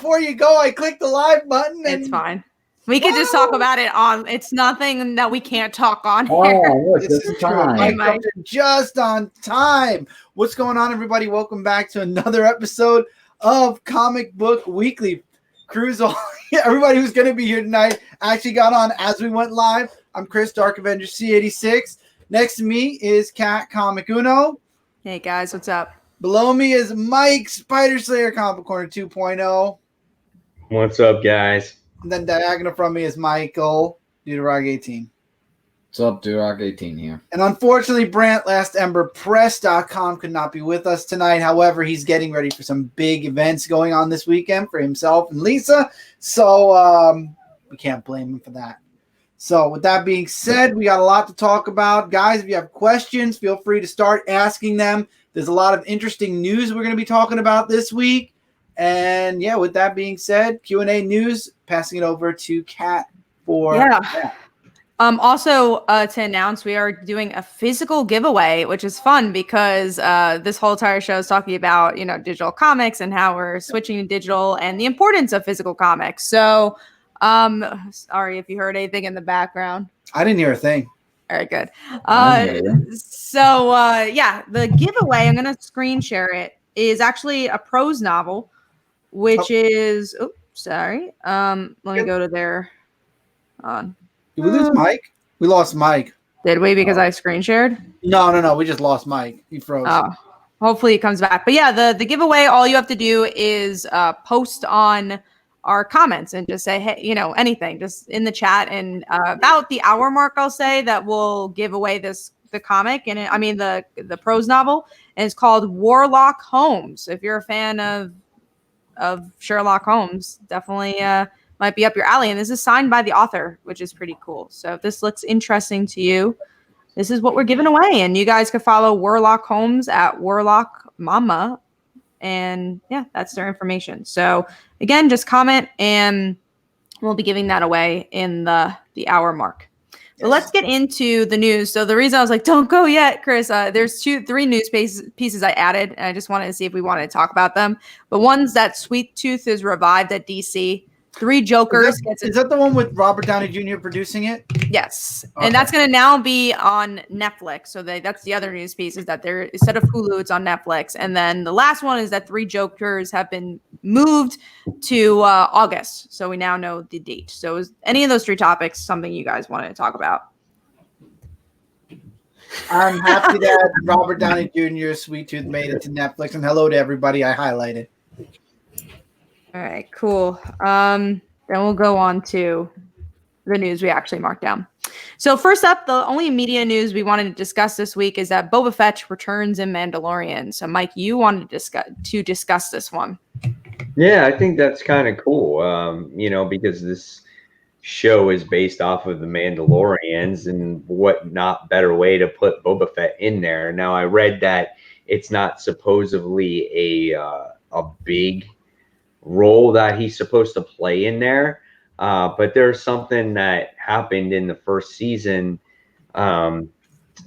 before you go, I clicked the live button. And it's fine. We could just talk about it on. It's nothing that we can't talk on here. Oh, look, this this is is true. time. Mike jumped in just on time. What's going on, everybody? Welcome back to another episode of Comic Book Weekly. Crew's all everybody who's going to be here tonight actually got on as we went live. I'm Chris, Dark Avengers C86. Next to me is Kat Comic Uno. Hey guys, what's up? Below me is Mike, Spider Slayer Comic Corner 2.0. What's up, guys? And then diagonal from me is Michael, Deuterog 18. What's up, Durok 18 here. And unfortunately, Brant LastEmberPress.com could not be with us tonight. However, he's getting ready for some big events going on this weekend for himself and Lisa. So we can't blame him for that. So with that being said, we got a lot to talk about. Guys, if you have questions, feel free to start asking them. There's a lot of interesting news we're going to be talking about this week. And yeah, with that being said, Q&A news, passing it over to Kat for that. Also, to announce, we are doing a physical giveaway, which is fun because this whole entire show is talking about, digital comics and how we're switching to digital and the importance of physical comics. So, sorry if you heard anything in the background. I didn't hear a thing. All right, good. The giveaway, I'm going to screen share it, is actually a prose novel, which is, let me go to there. Did we lose Mike? We lost Mike. Did we? Because I screen shared? No. We just lost Mike. He froze. Oh, hopefully he comes back. But yeah, the giveaway, all you have to do is post on our comments and just say, hey, anything, just in the chat. And about the hour mark, I'll say that we'll give away the comic and the prose novel. And it's called Warlock Holmes. If you're a fan of Sherlock Holmes, definitely might be up your alley. And this is signed by the author, which is pretty cool. So if this looks interesting to you, this is what we're giving away. And you guys can follow Warlock Holmes at Warlock Mama. And yeah, that's their information. So again, just comment and we'll be giving that away in the hour mark. But let's get into the news. So the reason I was like, don't go yet, Chris, there's three news pieces I added. And I just wanted to see if we wanted to talk about them. But one's that Sweet Tooth is revived at DC. 3 Jokers. Is that the one with Robert Downey Jr. producing it? Yes. Okay. And that's going to now be on Netflix. So that's the other news piece, is that they're, instead of Hulu, it's on Netflix. And then the last one is that 3 Jokers have been moved to August. So we now know the date. So is any of those 3 topics something you guys wanted to talk about? I'm happy that Robert Downey Jr. Sweet Tooth made it to Netflix. And hello to everybody I highlighted. All right, cool. Then we'll go on to the news we actually marked down. So first up, the only media news we wanted to discuss this week is that Boba Fett returns in Mandalorian. So Mike, you wanted to discuss this one. Yeah, I think that's kind of cool, because this show is based off of the Mandalorians, and what not better way to put Boba Fett in there. Now, I read that it's not supposedly a big role that he's supposed to play in there, but there's something that happened in the first season that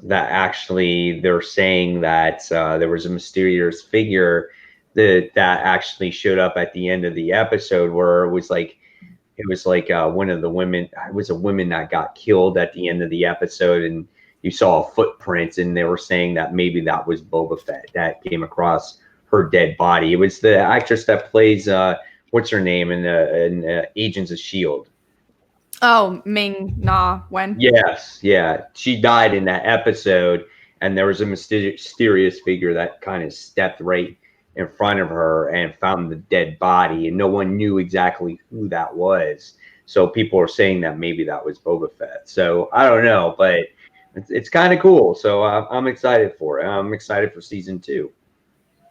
actually they're saying that there was a mysterious figure that actually showed up at the end of the episode, where it was like one of the women, it was a woman that got killed at the end of the episode, and you saw a footprint, and they were saying that maybe that was Boba Fett that came across her dead body. It was the actress that plays what's her name in Agents of S.H.I.E.L.D. Oh, Ming-Na Wen. Yes, yeah, she died in that episode, and there was a mysterious figure that kind of stepped right in front of her and found the dead body, and no one knew exactly who that was. So people are saying that maybe that was Boba Fett. So I don't know, but it's kind of cool. So I'm excited for it. I'm excited for season 2.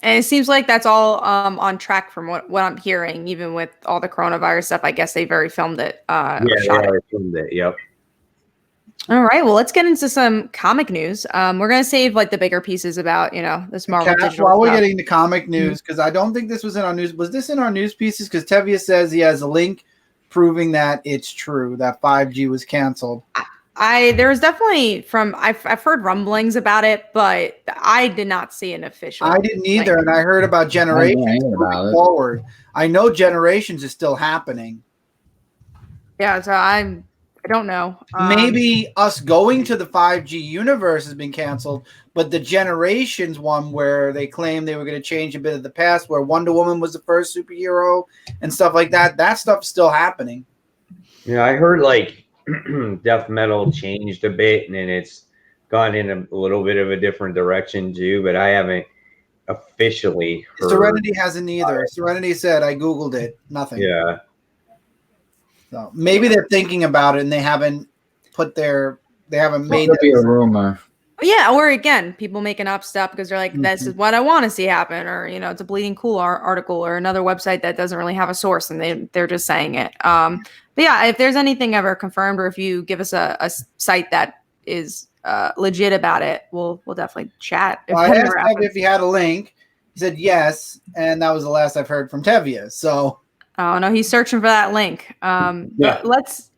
And it seems like that's all on track from what I'm hearing, even with all the coronavirus stuff. I guess they've already filmed it. They already filmed it. Yep. All right. Well, let's get into some comic news. We're going to save the bigger pieces about, this Marvel digital while we're stuff. getting to comic news, because I don't think this was in our news. Was this in our news pieces? Because Tevye says he has a link proving that it's true, that 5G was canceled. There's definitely I've heard rumblings about it, but I did not see an official. I didn't either, and I heard about Generations moving forward. I know Generations is still happening. Yeah, so I don't know. Maybe us going to the 5G universe has been canceled, but the Generations one where they claimed they were going to change a bit of the past, where Wonder Woman was the first superhero and stuff like that, that stuff's still happening. Yeah, I heard like death metal changed a bit, and then it's gone in a little bit of a different direction too, but I haven't officially heard. Serenity hasn't either. Serenity said, I Googled it. Nothing. Yeah. So maybe they're thinking about it and they haven't made be a rumor. Yeah, or again, people making up stuff because they're like, this is what I want to see happen, or it's a Bleeding Cool article or another website that doesn't really have a source and they're just saying it. But yeah, if there's anything ever confirmed, or if you give us a site that is legit about it, we'll definitely chat. Well, I asked Tevye if he had a link. He said yes, and that was the last I've heard from Tevye. So, oh no, he's searching for that link. But let's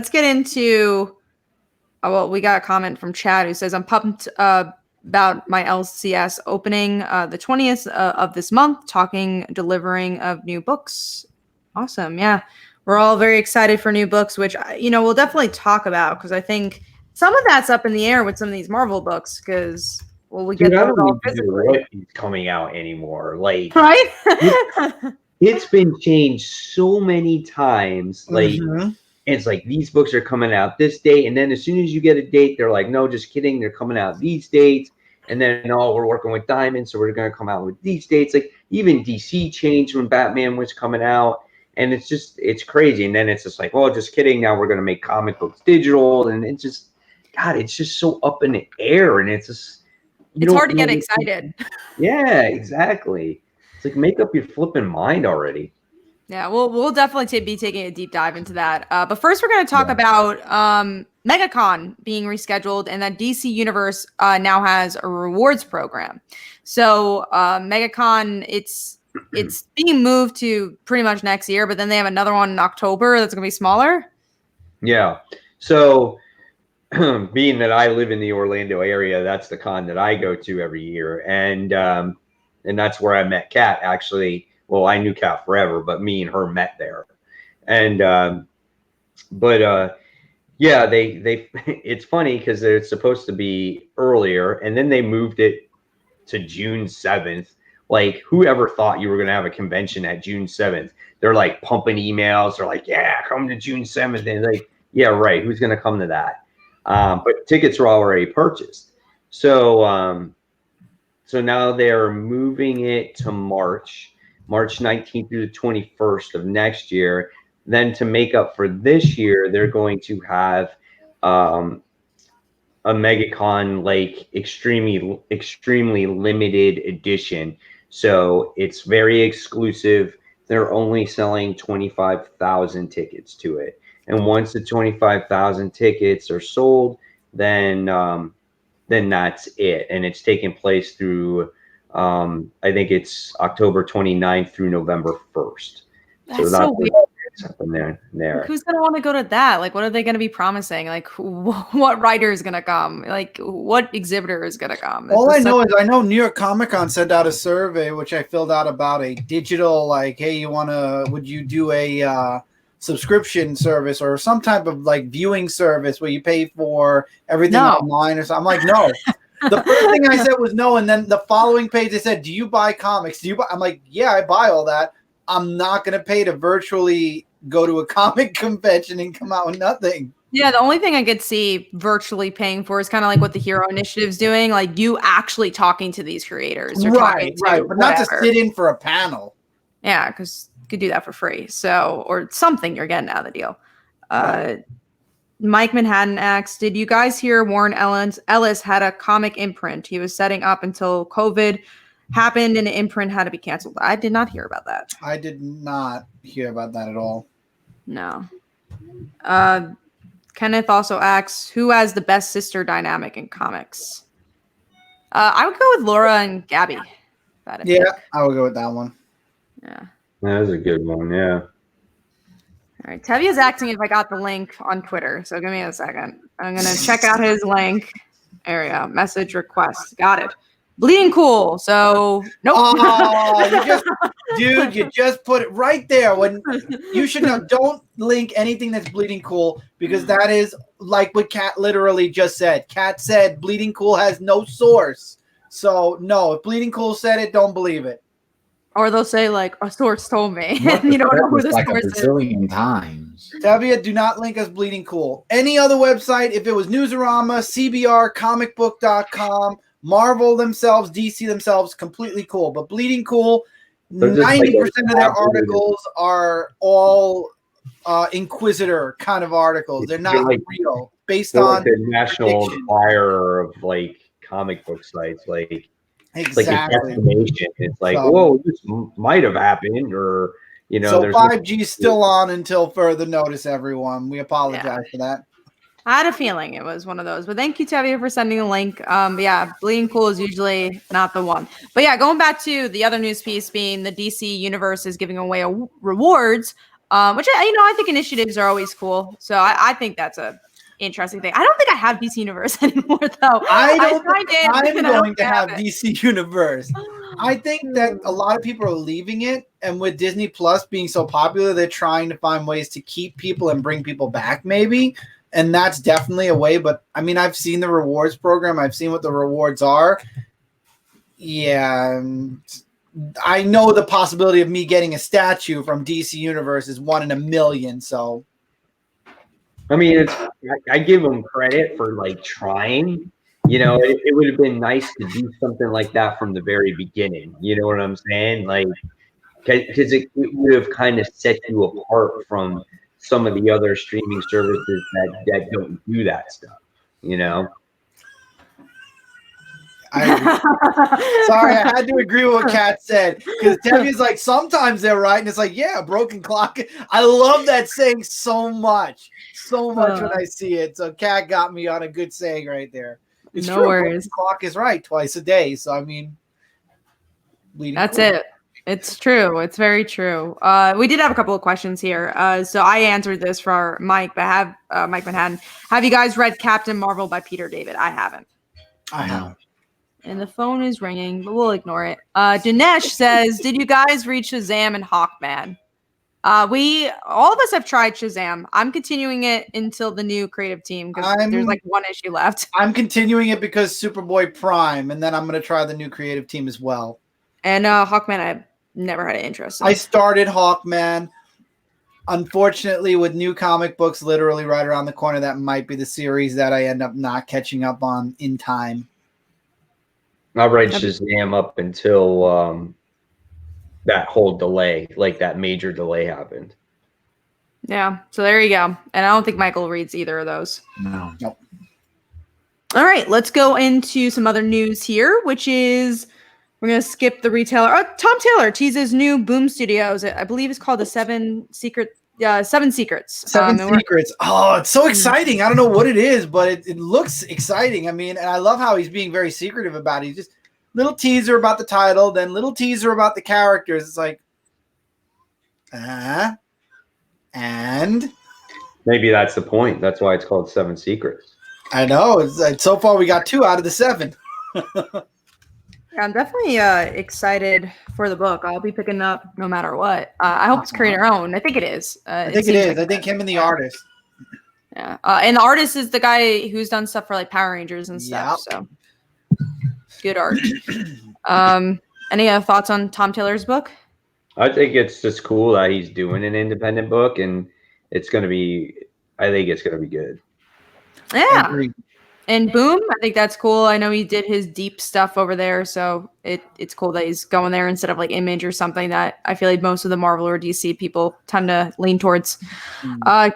get into. Well, we got a comment from Chad who says, I'm pumped about my LCS opening the 20th of this month, delivering of new books. Awesome. Yeah. We're all very excited for new books, which, we'll definitely talk about because I think some of that's up in the air with some of these Marvel books because, we get those all physically. He's coming out anymore. Like, right? it's been changed so many times. Like, it's like these books are coming out this date, and then as soon as you get a date, they're like, no, just kidding, they're coming out these dates. And then we're working with Diamond, so we're going to come out with these dates. Like even DC changed when Batman was coming out, and it's crazy. And then it's just like, well, just kidding, now we're going to make comic books digital, and it's just so up in the air, and it's just it's hard to get excited. Yeah, exactly. It's like make up your flipping mind already. Yeah, we'll definitely be taking a deep dive into that. But first, we're going to talk about MegaCon being rescheduled, and that DC Universe now has a rewards program. So MegaCon, it's being moved to pretty much next year, but then they have another one in October that's going to be smaller. Yeah. So being that I live in the Orlando area, that's the con that I go to every year, and that's where I met Kat actually. Well, I knew Kat forever, but me and her met there. And, yeah, they it's funny because it's supposed to be earlier, and then they moved it to June 7th. Like, whoever thought you were going to have a convention at June 7th? They're like pumping emails. They're like, yeah, come to June 7th. And like, yeah, right. Who's going to come to that? But tickets were already purchased. So, so now they're moving it to March 19th through the 21st of next year. Then to make up for this year, they're going to have a MegaCon like extremely limited edition. So it's very exclusive. They're only selling 25,000 tickets to it. And once the 25,000 tickets are sold, then that's it. And it's taking place through I think it's October 29th through November 1st. That's so weird. Something there. Who's going to want to go to that? Like, what are they going to be promising? Like, what writer is going to come? Like, what exhibitor is going to come? All I know is I know New York Comic Con sent out a survey, which I filled out about a digital, like, hey, would you do a subscription service or some type of like viewing service where you pay for everything online or something? I'm like, no. The first thing I said was no, and then the following page they said, do you buy comics? I'm like, yeah, I buy all that. I'm not going to pay to virtually go to a comic convention and come out with nothing. Yeah, the only thing I could see virtually paying for is kind of like what the Hero Initiative's doing, like you actually talking to these creators. Right, but not to sit in for a panel. Yeah, because you could do that for free. So, or something you're getting out of the deal. Right. Mike Manhattan asks, did you guys hear Warren Ellis had a comic imprint he was setting up until COVID happened and the imprint had to be canceled? I did not hear about that. I did not hear about that at all. No. Kenneth also asks, who has the best sister dynamic in comics? I would go with Laura and Gabby. Yeah, I would go with that one. Yeah. That was a good one, yeah. All right, Tevye is asking if I got the link on Twitter, so give me a second. I'm gonna check out his link. There we go. Message request. Got it. Bleeding Cool. So nope. Oh, you just put it right there. When you should know, don't link anything that's Bleeding Cool, because that is like what Kat literally just said. Kat said Bleeding Cool has no source. So no, if Bleeding Cool said it, don't believe it. Or they'll say like a source told me, and you don't know who the like source a is. bazillion times. Tavia, do not link us Bleeding Cool. Any other website, if it was Newsarama, CBR, comicbook.com, Marvel themselves, DC themselves, completely cool. But Bleeding Cool, 90% of their articles are all Inquisitor kind of articles. They're not real, based on the National Enquirer of like comic book sites, like exactly. It's like, whoa, this might have happened, or So 5G is still on until further notice. Everyone, we apologize for that. I had a feeling it was one of those, but thank you, Tevia, for sending the link. Yeah, Bleeding Cool is usually not the one. But yeah, going back to the other news piece being the DC universe is giving away rewards, which I think initiatives are always cool. So I think that's a interesting thing. I don't think I have DC Universe anymore, though. I'm going to have DC Universe. I think that a lot of people are leaving it, and with Disney Plus being so popular, they're trying to find ways to keep people and bring people back, maybe. And that's definitely a way. But I mean, I've seen the rewards program. I've seen what the rewards are. Yeah. I know the possibility of me getting a statue from DC Universe is 1 in a million. So, I mean, I give them credit for like trying. It would have been nice to do something like that from the very beginning. You know what I'm saying? Like, because it would have kind of set you apart from some of the other streaming services that don't do that stuff. Sorry, I had to agree with what Kat said, because Debbie's like, sometimes they're right, and it's like, yeah, broken clock. I love that saying so much when I see it. So Kat got me on a good saying right there. It's no true. worries. Broken clock is right twice a day. So I mean, that's it. It's true. It's very true. We did have a couple of questions here. So I answered this for Mike, but Mike Manhattan. Have you guys read Captain Marvel by Peter David? I haven't. I have. And the phone is ringing, but we'll ignore it. Dinesh says, did you guys read Shazam and Hawkman? All of us have tried Shazam. I'm continuing it until the new creative team, because there's like one issue left. I'm continuing it because Superboy Prime, and then I'm going to try the new creative team as well. And Hawkman, I've never had an interest in. I started Hawkman. Unfortunately, with new comic books literally right around the corner, that might be the series that I end up not catching up on in time. I read Shazam up until that whole delay, like that major delay happened. Yeah, so there you go. And I don't think Michael reads either of those. No. Nope. All right, let's go into some other news here, which is we're going to skip the retailer. Oh, Tom Taylor teases new Boom Studios. I believe it's called the Seven Secrets. Seven Secrets. Oh, it's so exciting. I don't know what it is, but it looks exciting. I mean, and I love how he's being very secretive about it. He's just little teaser about the title, then little teaser about the characters. It's like, and Maybe that's the point. That's why it's called Seven Secrets. I know. It's like, so far we got 2 out of the 7. Yeah, I'm definitely excited for the book. I'll be picking up no matter what. I hope it's creating our own. I think it is. I think it is. I think him and the artist. Yeah. And the artist is the guy who's done stuff for like Power Rangers and stuff. Yep. So good art. Any other thoughts on Tom Taylor's book? I think it's just cool that he's doing an independent book, and I think it's going to be good. Yeah. And Boom, I think that's cool. I know he did his deep stuff over there, so it's cool that he's going there instead of like Image or something that I feel like most of the Marvel or DC people tend to lean towards.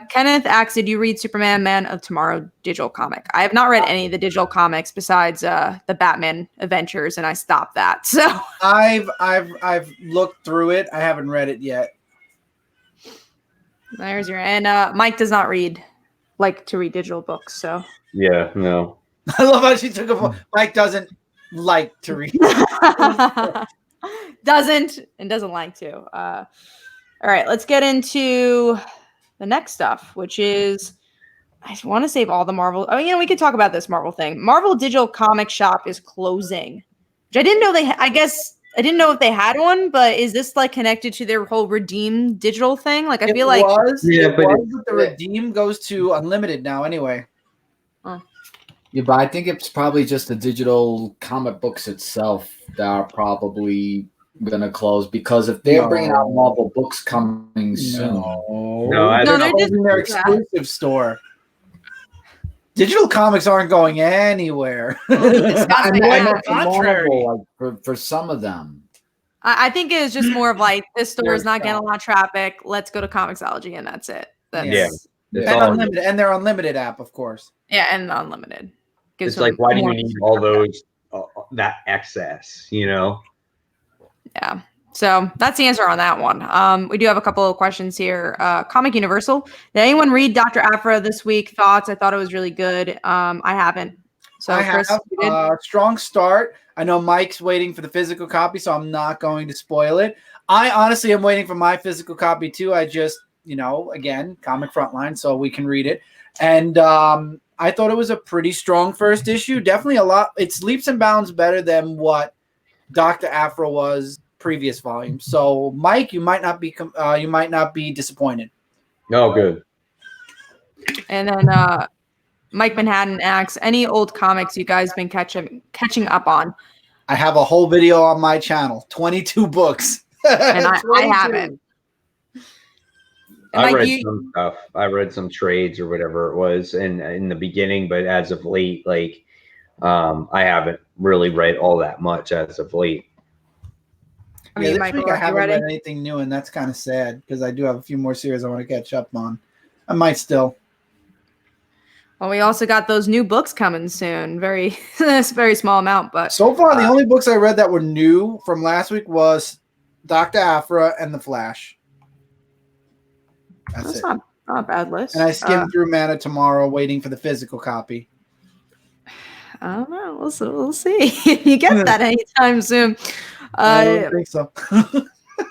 Kenneth asks, did you read Superman Man of Tomorrow digital comic? I have not read any of the digital comics besides the Batman Adventures, and I stopped that. So I've looked through it. I haven't read it yet. There's your and Mike does not like to read digital books, so. Yeah, no. I love how she took a Mike doesn't like to read. doesn't like to. All right, let's get into the next stuff, which is I want to save all the Marvel. Oh, we could talk about this Marvel thing. Marvel Digital Comic Shop is closing, which I didn't know I guess I didn't know if they had one, but is this like connected to their whole Redeem digital thing? Like, I feel like but the Redeem goes to Unlimited now anyway. Yeah, but I think it's probably just the digital comic books itself that are probably gonna close, because if they're bringing out Marvel books coming soon, they're not closing their exclusive store. Digital comics aren't going anywhere. Contrary, like for some of them. I think it was just more of like, this store is not getting a lot of traffic. Let's go to Comixology, and that's it. It's Unlimited, and their Unlimited app, of course. Yeah, and Unlimited. It's like, why do you need all those that excess? Yeah. So that's the answer on that one. We do have a couple of questions here. Comic Universal. Did anyone read Dr. Aphra this week? Thoughts? I thought it was really good. I haven't. So I Chris, have. Strong start. I know Mike's waiting for the physical copy, so I'm not going to spoil it. I honestly am waiting for my physical copy too. I just, again, Comic Frontline, so we can read it. And I thought it was a pretty strong first issue. Definitely a lot. It's leaps and bounds better than what Dr. Aphra was previous volumes. So, Mike, you might not be disappointed. Oh, good. And then Mike Manhattan asks, any old comics you guys been catching up on? I have a whole video on my channel, 22 books. And I haven't. I read some stuff. I read some trades or whatever it was in the beginning, but as of late, like I haven't really read all that much as of late. This week I haven't read anything new, and that's kind of sad because I do have a few more series I want to catch up on. I might still. Well, we also got those new books coming soon. Very small amount, but so far the only books I read that were new from last week was Dr. Aphra and The Flash. That's it. Not a bad list. And I skimmed through Mana Tomorrow, waiting for the physical copy. I don't know. We'll see if you get that anytime soon. I don't think so.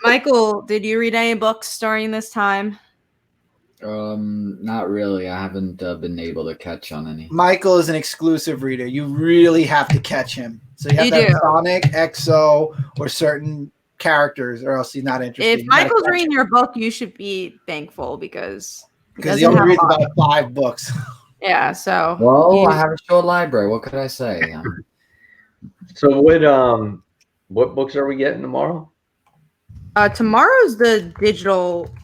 Michael, did you read any books during this time? Not really. I haven't been able to catch on any. Michael is an exclusive reader. You really have to catch him. So you have to have Sonic, EXO, or certain characters, or else he's not interested. If Michael's reading your book, you should be thankful because he only reads about 5 books. Yeah. So. Well, I have a short library. What could I say? So what books are we getting tomorrow? Tomorrow's the digital.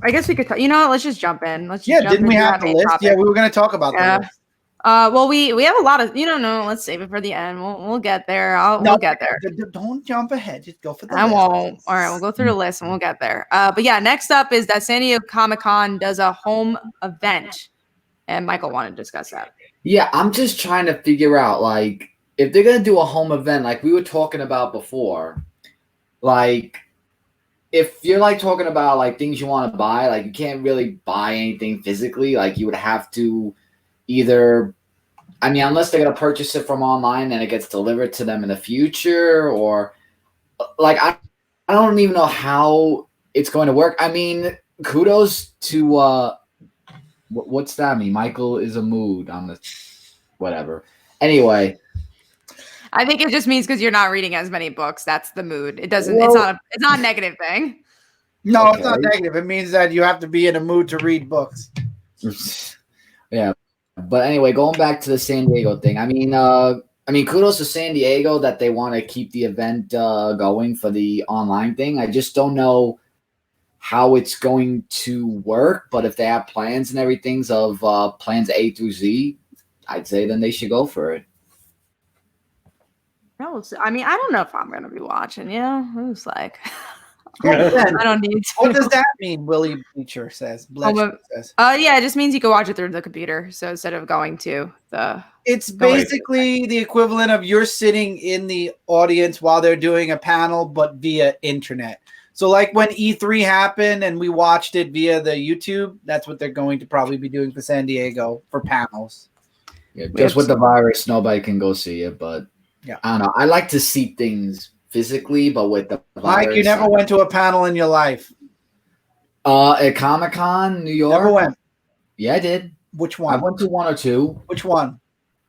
I guess we could. Let's just jump in. Didn't we have the list? Topic. Yeah, we were going to talk about that. Well, we have a lot of. No. Let's save it for the end. We'll get there. We'll get there. Don't jump ahead. Just go for the. I won't. All right, we'll go through the list and we'll get there. But yeah, next up is that San Diego Comic-Con does a home event, and Michael wanted to discuss that. Yeah, I'm just trying to figure out, like, if they're gonna do a home event, like we were talking about before, like. If you're like talking about like things you want to buy, like you can't really buy anything physically. Like you would have to either, unless they're going to purchase it from online and it gets delivered to them in the future, or like, I don't even know how it's going to work. Kudos to, what's that mean? Michael is a mood on the, whatever. Anyway. I think it just means because you're not reading as many books. That's the mood. It doesn't. It's not a negative thing. No, It's not negative. It means that you have to be in a mood to read books. Yeah, but anyway, going back to the San Diego thing. Kudos to San Diego that they want to keep the event going for the online thing. I just don't know how it's going to work. But if they have plans and everything of plans A through Z, I'd say then they should go for it. No, I don't know if I'm going to be watching. Who's like, I don't need to. What does that mean? Willie Bleacher says. Yeah, it just means you can watch it through the computer. So instead of going to it's basically the equivalent of you're sitting in the audience while they're doing a panel, but via internet. So like when E3 happened and we watched it via the YouTube, that's what they're going to probably be doing for San Diego for panels. Yeah, just with the virus, nobody can go see it, but. Yeah, I don't know. I like to see things physically, but with the virus, Mike, you never went to a panel in your life. At Comic-Con, New York. Never went. Yeah, I did. Which I one? went to 1 or 2. Which one?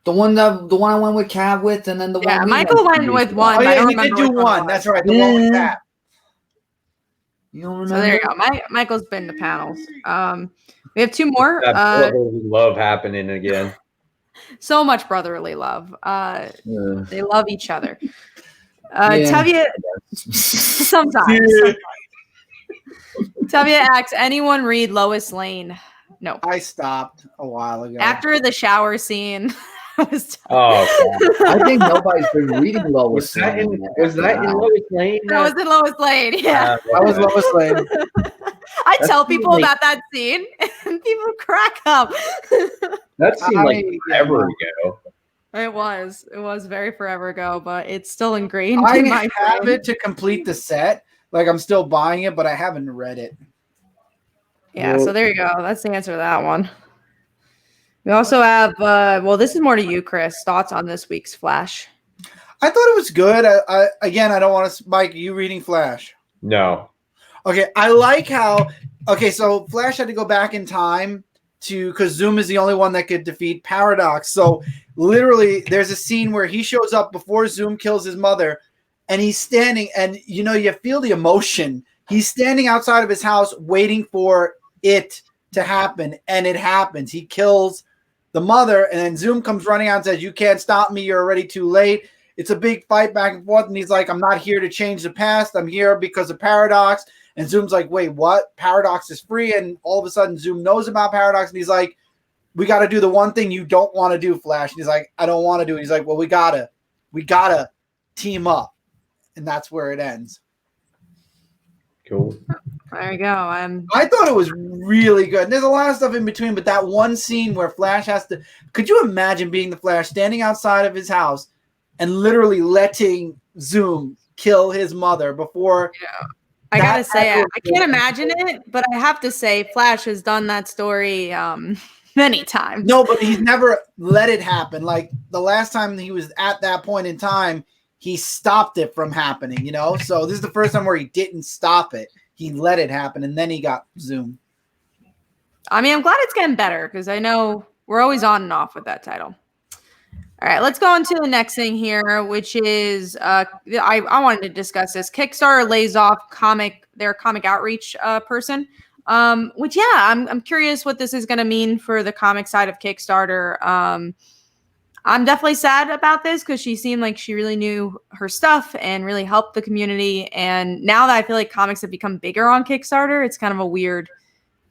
The one I went with Cav with, and then the Yeah, one we Michael went with one. Oh I yeah, don't he did remember do which one it one. was. That's right. The one with Yeah. Cap. You don't So there you remember? go. Michael's been to panels. We have 2 more. That brotherly love happening again. So much brotherly love. Yeah. They love each other. Yeah. Tavia, sometimes. Tavia asks, anyone read Lois Lane? No. I stopped a while ago. After the shower scene, I was Oh, God. I think nobody's been reading Lois Was that in Lane Lois Lane? that was in Lois Lane. Yeah. I was Lois Lane. I That tell seemed people like- about that scene, and people crack up. That seemed like yeah, forever no. ago. It was very forever ago, but it's still ingrained I in my have brain. it to complete the set. Like I'm still buying it, but I haven't read it. Yeah, so there you go. That's the answer to that one. We also have, well, this is more to you, Chris. Thoughts on this week's Flash? I thought it was good. I don't want to, Mike. You reading Flash? No. Okay, I like how. Okay, so Flash had to go back in time because Zoom is the only one that could defeat Paradox. So literally, there's a scene where he shows up before Zoom kills his mother, and he's standing, and you feel the emotion. He's standing outside of his house waiting for it to happen, and it happens. He kills the mother, and then Zoom comes running out and says, "You can't stop me. You're already too late." It's a big fight back and forth, and he's like, "I'm not here to change the past. I'm here because of Paradox." And Zoom's like, "Wait, what? Paradox is free." And all of a sudden, Zoom knows about Paradox, and he's like, "We got to do the one thing you don't want to do, Flash." And he's like, "I don't want to do it." He's like, "Well, we gotta team up," and that's where it ends. Cool. There you go. I thought it was really good. There's a lot of stuff in between, but that one scene where Flash has to – could you imagine being the Flash standing outside of his house and literally letting Zoom kill his mother before – I gotta say, I can't imagine it, but I have to say, Flash has done that story many times. No, but he's never let it happen. Like the last time he was at that point in time, he stopped it from happening, So this is the first time where he didn't stop it. He let it happen, and then he got Zoom. I mean, I'm glad it's getting better because I know we're always on and off with that title. All right, let's go on to the next thing here, which is I wanted to discuss this. Kickstarter lays off their comic outreach person, which, yeah, I'm curious what this is going to mean for the comic side of Kickstarter. I'm definitely sad about this because she seemed like she really knew her stuff and really helped the community. And now that I feel like comics have become bigger on Kickstarter, it's kind of a weird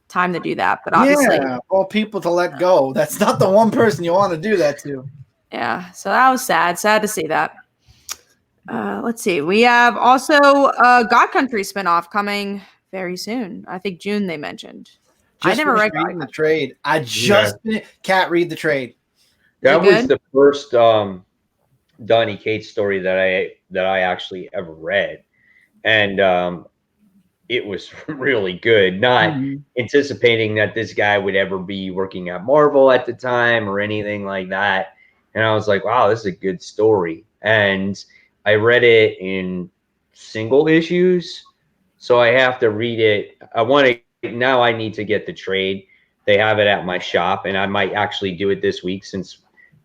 time to do that. But obviously, all people to let go. That's not the one person you want to do that to. Yeah, so that was sad. Sad to see that. Let's see. We have also a God Country spinoff coming very soon. I think June they mentioned. I never read reading the trade. I just can't read the trade. That was the first Donny Cates story that I actually ever read, and it was really good. Not anticipating that this guy would ever be working at Marvel at the time or anything like that. And I was like, wow, this is a good story. And I read it in single issues, so I have to read it. Now I need to get the trade. They have it at my shop, and I might actually do it this week since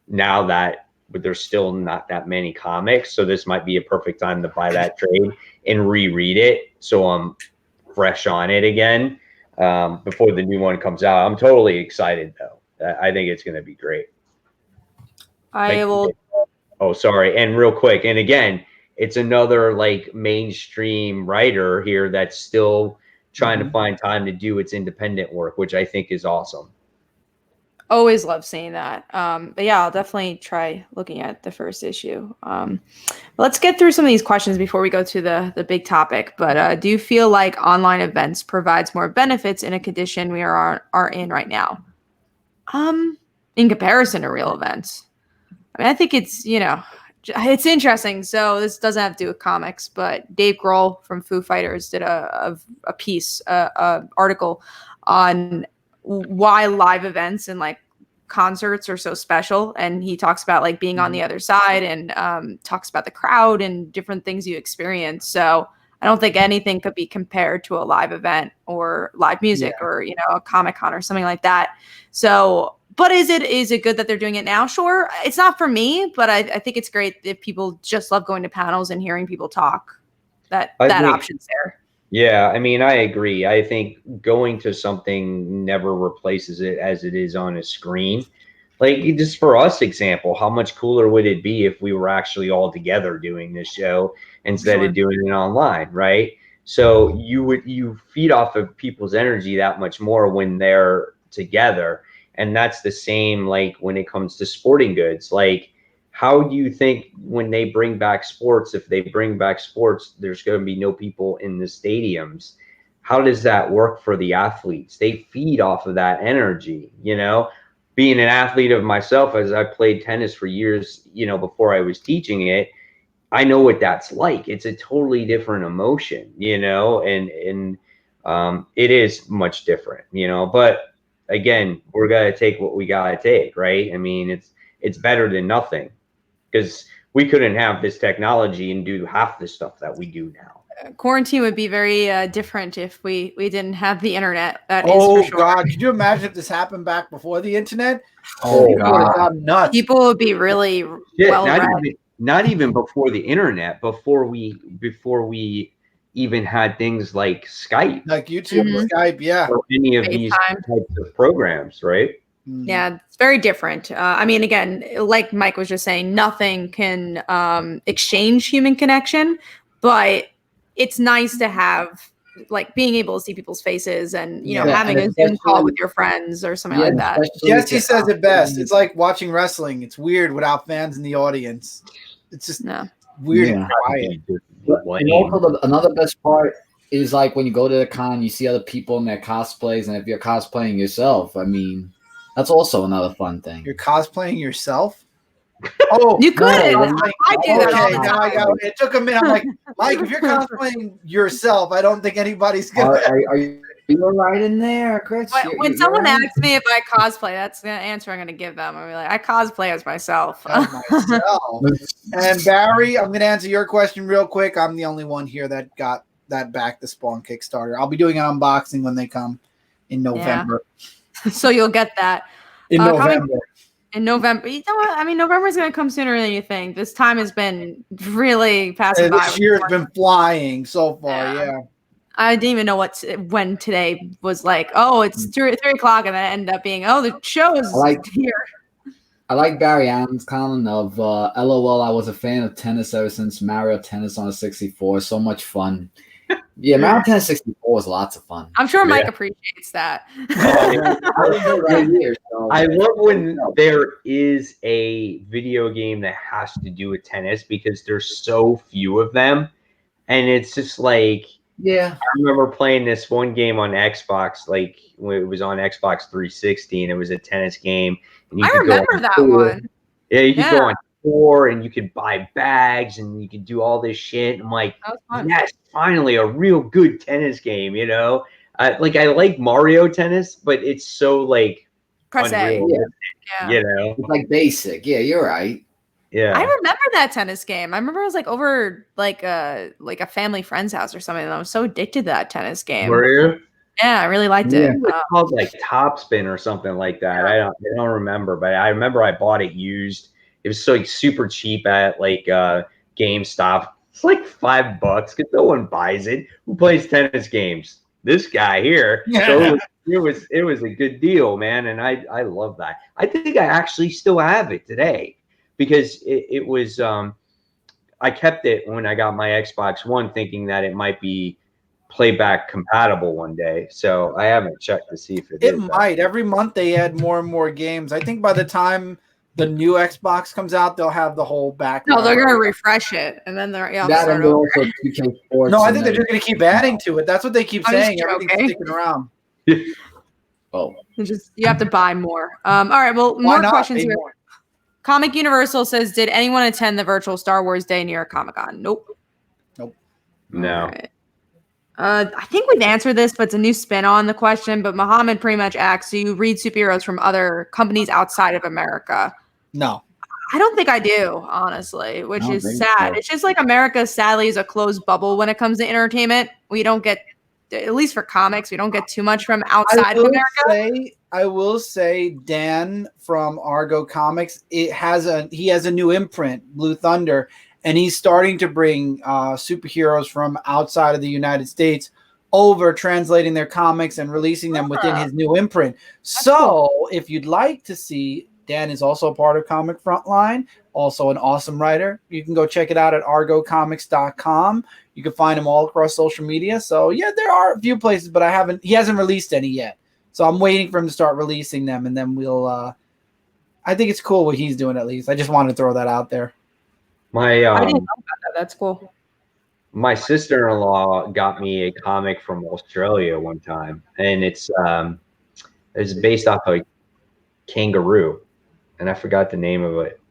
now that but there's still not that many comics. So this might be a perfect time to buy that trade and reread it. So I'm fresh on it again before the new one comes out. I'm totally excited though. I think it's going to be great. Oh, sorry. And real quick. And again, it's another like mainstream writer here that's still trying to find time to do its independent work, which I think is awesome. Always love seeing that. But yeah, I'll definitely try looking at the first issue. Let's get through some of these questions before we go to the big topic. But do you feel like online events provides more benefits in a condition we are in right now? In comparison to real events? I mean, I think it's, it's interesting. So this doesn't have to do with comics, but Dave Grohl from Foo Fighters did a piece, article on why live events and like concerts are so special. And he talks about like being on the other side and talks about the crowd and different things you experience. So I don't think anything could be compared to a live event or live music or, a Comic-Con or something like that. So But is it good that they're doing it now? Sure. It's not for me, but I think it's great if people just love going to panels and hearing people talk. That option's there. Yeah, I mean, I agree. I think going to something never replaces it as it is on a screen. Like, just for us example, how much cooler would it be if we were actually all together doing this show instead of doing it online, right? So you feed off of people's energy that much more when they're together. And that's the same like when it comes to sporting goods. Like, how do you think when they bring back sports, if they bring back sports, there's going to be no people in the stadiums? How does that work for the athletes? They feed off of that energy, you know? Being an athlete of myself, as I played tennis for years, you know, before I was teaching it, I know what that's like. It's a totally different emotion, you know, and it is much different, you know, but again, we're going to take what we got to take, right? I mean, it's better than nothing, because we couldn't have this technology and do half the stuff that we do now. Quarantine would be very different if we didn't have the internet. That is Oh for sure. God! Could you imagine if this happened back before the internet? Oh, People would have gone nuts. People would be really well read. Not even before the internet, before we even had things like Skype, like YouTube, and Skype, yeah, or any of these types of programs, right? Yeah, it's very different. I mean, again, like Mike was just saying, nothing can exchange human connection, but it's nice to have like being able to see people's faces and you know having a Zoom call with your friends or something like that. Jesse says it best. It's like watching wrestling. It's weird without fans in the audience. It's just weird and quiet. And also another best part is like when you go to the con, you see other people in their cosplays, and if you're cosplaying yourself, I mean, that's also another fun thing. You're cosplaying yourself? Oh, you could. I do that all the time. Now I got it. It took a minute. I'm like, Mike, if you're cosplaying yourself, I don't think anybody's gonna. Are you right in there, Chris? When someone asks me if I cosplay, that's the answer I'm going to give them. I'll be like, I cosplay as myself. And Barry, I'm going to answer your question real quick. I'm the only one here that got that back, the Spawn Kickstarter. I'll be doing an unboxing when they come in November. Yeah. So you'll get that in November. In November, you know what? I mean, November is going to come sooner than you think. This time has been really passing by. This year has been flying so far. Yeah. I didn't even know when today was like. Oh, it's 3 o'clock, and then it ended up being the show is here. I like Barry Allen's comment of LOL. I was a fan of tennis ever since Mario Tennis on a 64. So much fun. Yeah, Mario Tennis 64 was lots of fun. I'm sure Mike appreciates that. I love when there is a video game that has to do with tennis because there's so few of them, and it's just like. Yeah, I remember playing this one game on Xbox, like when it was on Xbox 360, and it was a tennis game. And you I remember that one. Yeah, you could go on tour, and you could buy bags, and you could do all this shit. I'm like, yes, finally a real good tennis game. You know, I like Mario Tennis, but it's so like unreal. You know, it's like basic. Yeah, you're right. Yeah, I remember that tennis game. I remember it was like over like a family friend's house or something. And I was so addicted to that tennis game. Were you? Yeah, I really liked it. It was called like Topspin or something like that. I don't remember, but I remember I bought it used. It was so like super cheap at like GameStop. It's like $5 because no one buys it. Who plays tennis games? This guy here. So it was a good deal, man, and I love that. I think I actually still have it today. Because it was, I kept it when I got my Xbox One, thinking that it might be playback compatible one day. So I haven't checked to see if it is. It might. Every month they add more and more games. I think by the time the new Xbox comes out, they'll have the whole back. No, they're gonna refresh it, and then they're start over. No, I think they're just gonna keep adding to it. That's what they keep saying. Everything's sticking around. You have to buy more. All right. Well, more questions here. Comic Universal says, did anyone attend the virtual Star Wars Day New York Comic Con? Nope. No. Right. I think we've answered this, but it's a new spin on the question. But Muhammad pretty much asks, do you read superheroes from other companies outside of America? No. I don't think I do, honestly, which is sad. So. It's just like America, sadly, is a closed bubble when it comes to entertainment. We don't get at least for comics, we don't get too much from outside of America. I will say Dan from Argo Comics, he has a new imprint, Blue Thunder, and he's starting to bring superheroes from outside of the United States over, translating their comics and releasing them within his new imprint. So if you'd like to see, Dan is also part of Comic Frontline, also an awesome writer. You can go check it out at argocomics.com. You can find him all across social media. So yeah, there are a few places, but he hasn't released any yet. So I'm waiting for him to start releasing them, and then we'll I think it's cool what he's doing, at least. I just wanted to throw that out there. I didn't know about that. That's cool. My sister-in-law got me a comic from Australia one time, and it's based off of kangaroo, and I forgot the name of it.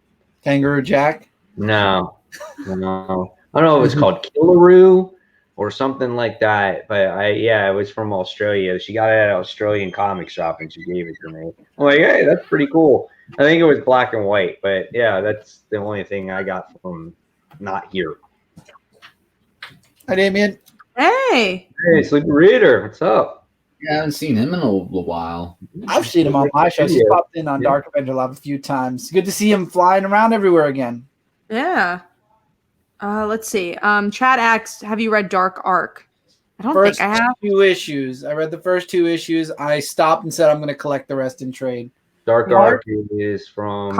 Kangaroo Jack? No. I don't know if it's called Killaroo or something like that, but it was from Australia. She got it at an Australian comic shop, and she gave it to me. I'm like, hey, that's pretty cool. I think it was black and white, but yeah, that's the only thing I got from not here. Hi, Damien. Hey, Sleepy Reader, what's up? Yeah, I haven't seen him in a while. I've seen him on my show. He's popped in on Dark Avenger Lab a few times. Good to see him flying around everywhere again. yeah. Let's see. Chad asks, have you read Dark Arc? I don't First think I have. 2 issues. I read the first 2 issues. I stopped and said I'm going to collect the rest in trade. Dark Arc is from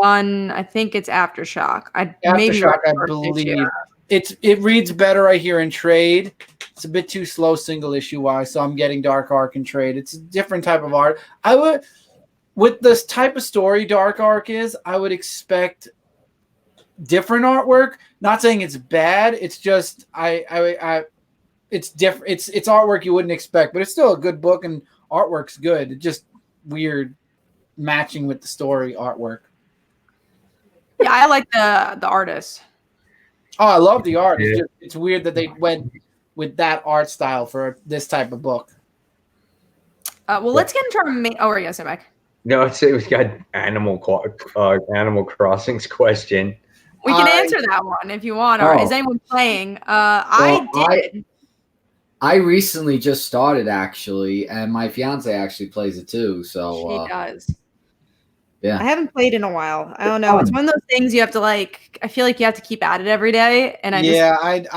I think it's Aftershock. Aftershock, I believe. It reads better, I hear, in trade. It's a bit too slow single issue wise, so I'm getting Dark Arc in trade. It's a different type of art. With this type of story Dark Arc is, I would expect different artwork. Not saying it's bad. It's just it's different. It's artwork you wouldn't expect, but it's still a good book and artwork's good. It's just weird matching with the story artwork. Yeah, I like the artist. Oh, I love the art. It's weird that they went with that art style for this type of book. Let's get into our main. Oh, yes, I'm back. No, it was got Animal Crossing's question. We can answer that one if you want. Or is anyone playing? I did. I recently just started, actually, and my fiance actually plays it too. So she does. Yeah, I haven't played in a while. I don't know. It's one of those things you have to like. I feel like you have to keep at it every day, and I'm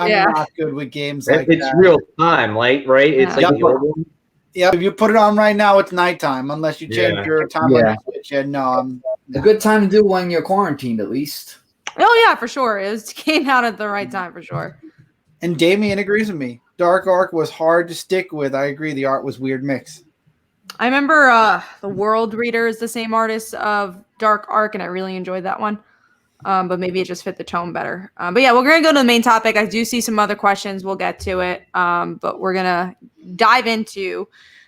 not good with games like it's that. real time, right? It's like yeah. If you put it on right now, it's nighttime unless you change your time on the Switch. Yeah, no, a good time to do when you're quarantined, at least. Oh yeah, for sure. It came out at the right time for sure. And Damien agrees with me. Dark Arc was hard to stick with. I agree. The art was weird mix. I remember the World Reader is the same artist of Dark Arc, and I really enjoyed that one. But maybe it just fit the tone better. But yeah, we're going to go to the main topic. I do see some other questions. We'll get to it. But we're going to dive into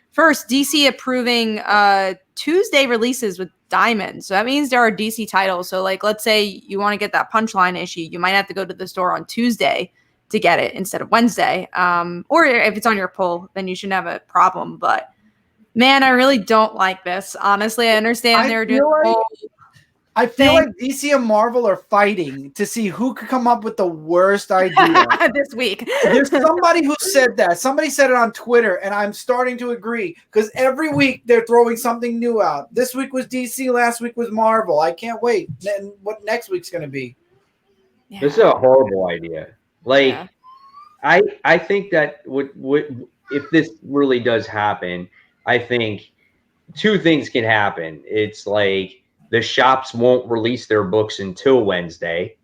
first DC approving Tuesday releases with Diamond. So that means there are DC titles. So like, let's say you want to get that Punchline issue. You might have to go to the store on Tuesday to get it instead of Wednesday. Or if it's on your pull, then you shouldn't have a problem. But man, I really don't like this. Honestly, I understand they're doing. I feel like DC and Marvel are fighting to see who could come up with the worst idea this week. There's somebody who said that. Somebody said it on Twitter, and I'm starting to agree because every week they're throwing something new out. This week was DC, last week was Marvel. I can't wait. And what next week's going to be? Yeah. This is a horrible idea. Like, I think that if this really does happen, I think 2 things can happen. It's like the shops won't release their books until Wednesday,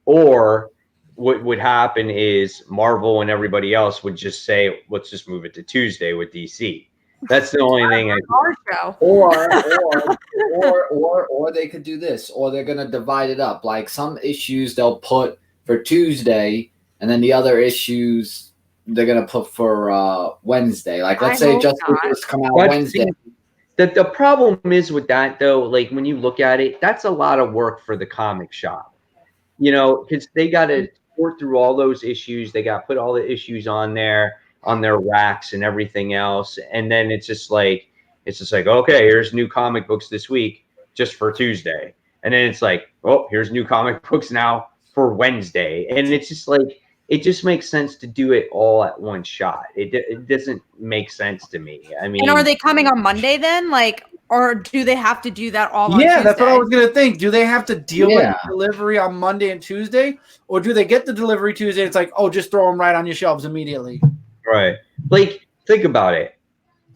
or what would happen is Marvel and everybody else would just say, let's just move it to Tuesday with DC. That's the only thing I can. Or they could do this, or they're going to divide it up. Like some issues they'll put for Tuesday, and then the other issues they're going to put for Wednesday. Like, let's say Justice come out Wednesday. The problem is with that, though, like when you look at it, that's a lot of work for the comic shop, because they got to sort through all those issues. They got to put all the issues on their racks and everything else. And then it's just like, okay, here's new comic books this week just for Tuesday. And then it's like, oh, here's new comic books now for Wednesday. And it's just like, it just makes sense to do it all at one shot. It doesn't make sense to me. I mean, And are they coming on Monday then? Like, or do they have to do that all on Yeah, Tuesday? that's what I was gonna think. Do they have to deal with Yeah. delivery on Monday and Tuesday, or do they get the delivery Tuesday? And it's like, oh, just throw them right on your shelves immediately. right? Like, think about it.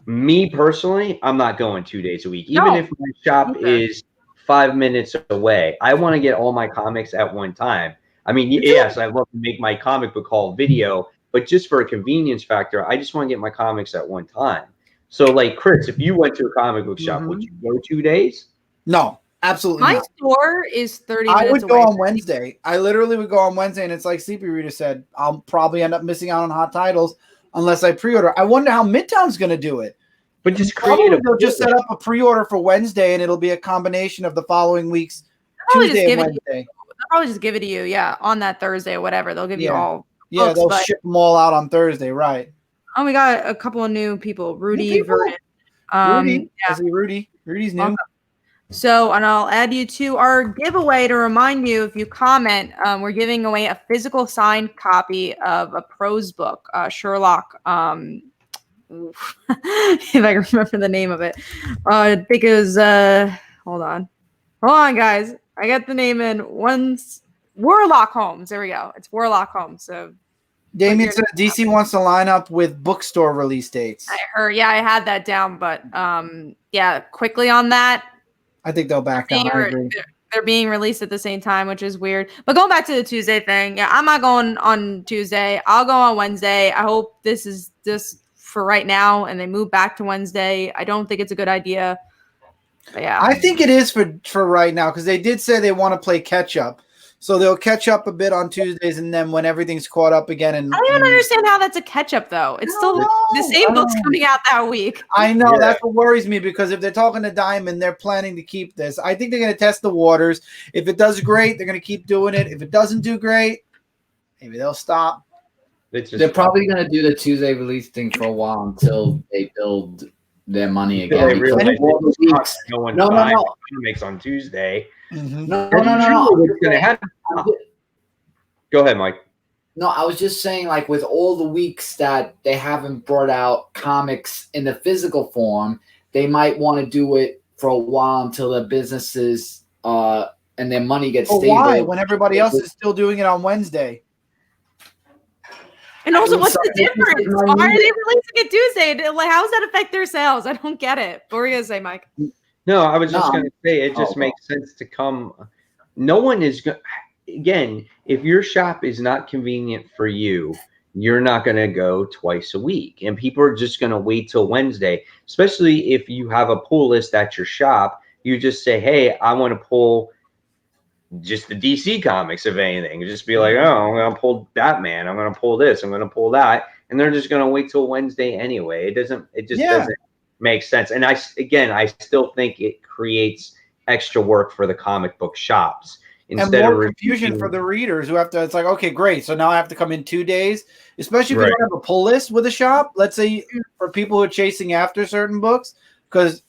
Me personally, I'm not going 2 days a week. Even No. if my shop Okay. is 5 minutes away, I want to get all my comics at one time. I mean, yes, I love to make my comic book haul video, but just for a convenience factor, I just want to get my comics at one time. So, like, Chris, if you went to a comic book shop, would you go 2 days? No, absolutely My not. store is 30 I minutes would go away. on Wednesday. I literally would go on Wednesday, and it's like Sleepy Reader said, I'll probably end up missing out on hot titles unless I pre-order. I wonder how Midtown's going to do it. But just create Probably a they'll just set up a pre-order for Wednesday, and it'll be a combination of the following week's Probably just Tuesday and give it to Wednesday. They'll probably just give it to you, yeah, on that Thursday or whatever. They'll give you Yeah. all Yeah, books, they'll but- ship them all out on Thursday, right? Oh, we got a couple of new people. Rudy, people? Verdon. Rudy, Yeah. I see Rudy. Rudy's new. Welcome. So, and I'll add you to our giveaway to remind you, if you comment, we're giving away a physical signed copy of a prose book, Sherlock. If I can remember the name of it, I think it was. Hold on, guys. I got the name in once. Warlock Holmes. There we go. It's Warlock Holmes. So Damien said DC wants to line up with bookstore release dates. I heard. Yeah, I had that down, but yeah, quickly on that. I think they'll back down. I agree. They're being released at the same time, which is weird. But going back to the Tuesday thing, yeah, I'm not going on Tuesday. I'll go on Wednesday. I hope this is just for right now, and they move back to Wednesday. I don't think it's a good idea. But yeah, I think it is for right now because they did say they want to play catch up, so they'll catch up a bit on Tuesdays, and then when everything's caught up again, and I don't understand how that's a catch up though. It's still the same books coming out that week. I know Yeah. that's what worries me because if they're talking to Diamond, they're planning to keep this. I think they're going to test the waters. If it does great, they're going to keep doing it. If it doesn't do great, maybe they'll stop. It's just, They're probably going to do the Tuesday release thing for a while until they build their money again. they because realize all the weeks- no one No, no, buys no. comics on Tuesday. Mhm. No, That's no, no, usually no. what's gonna happen. Go ahead, Mike. No, I was just saying, like, with all the weeks that they haven't brought out comics in the physical form, they might want to do it for a while until their businesses and their money gets But stable. why? When everybody else is still doing it on Wednesday. And also, I'm what's sorry, the difference? this is Why my are they releasing it Tuesday? Like, how does that affect their sales? I don't get it. What were you gonna say, Mike? No, I was just No. going to say it just Oh, makes sense to come. No one is going. Again, if your shop is not convenient for you, you're not going to go twice a week, and people are just going to wait till Wednesday. Especially if you have a pull list at your shop, you just say, "Hey, I want to pull just the DC comics, if anything." Just be like, "Oh, I'm going to pull Batman. I'm going to pull this. I'm going to pull that," and they're just going to wait till Wednesday anyway. It just doesn't make sense. And I still think it creates extra work for the comic book shops. Instead And more of confusion for the readers who have to. It's like, okay, great. So now I have to come in 2 days, especially if you Right. don't have a pull list with a shop. Let's say for people who are chasing after certain books, because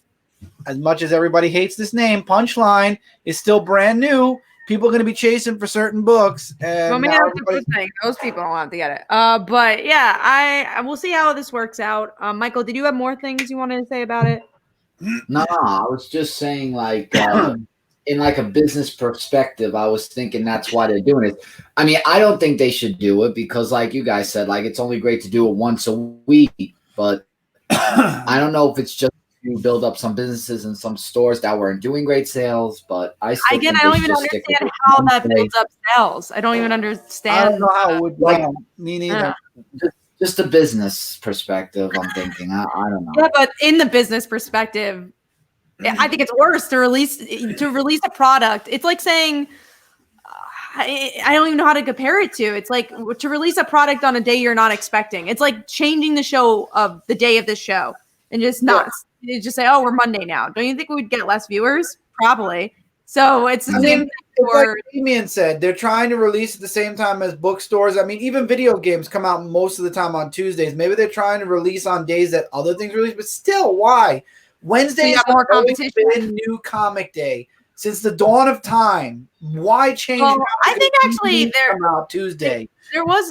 as much as everybody hates this name, Punchline is still brand new. People are going to be chasing for certain books, and Well, maybe now that's a good thing. Those people don't have to get it. But yeah, I will see how this works out. Michael, did you have more things you wanted to say about it? No, I was just saying, like, in like a business perspective, I was thinking that's why they're doing it. I mean, I don't think they should do it because, like you guys said, like it's only great to do it once a week. But I don't know if it's just to build up some businesses and some stores that weren't doing great sales. But I still Again, think I don't they even should stick with understand it. how that Wednesday. builds up sales. I don't even I understand. don't know how it would. Like- Me neither. Just a business perspective, I'm thinking. I don't know. Yeah, but in the business perspective, I think it's worse to release a product. It's like saying, I don't even know how to compare it to. It's like to release a product on a day you're not expecting. It's like changing the show of the day of the show and just not you just say, oh, we're Monday now. Don't you think we'd get less viewers? Probably. So it's the I same mean, thing it's for like Damien said, they're trying to release at the same time as bookstores. I mean, even video games come out most of the time on Tuesdays. Maybe they're trying to release on days that other things release, but still, why? Wednesdays have more always competition. been new comic day since the dawn of time. Why change? Well, it now I think because actually TVs they're come out Tuesday. There was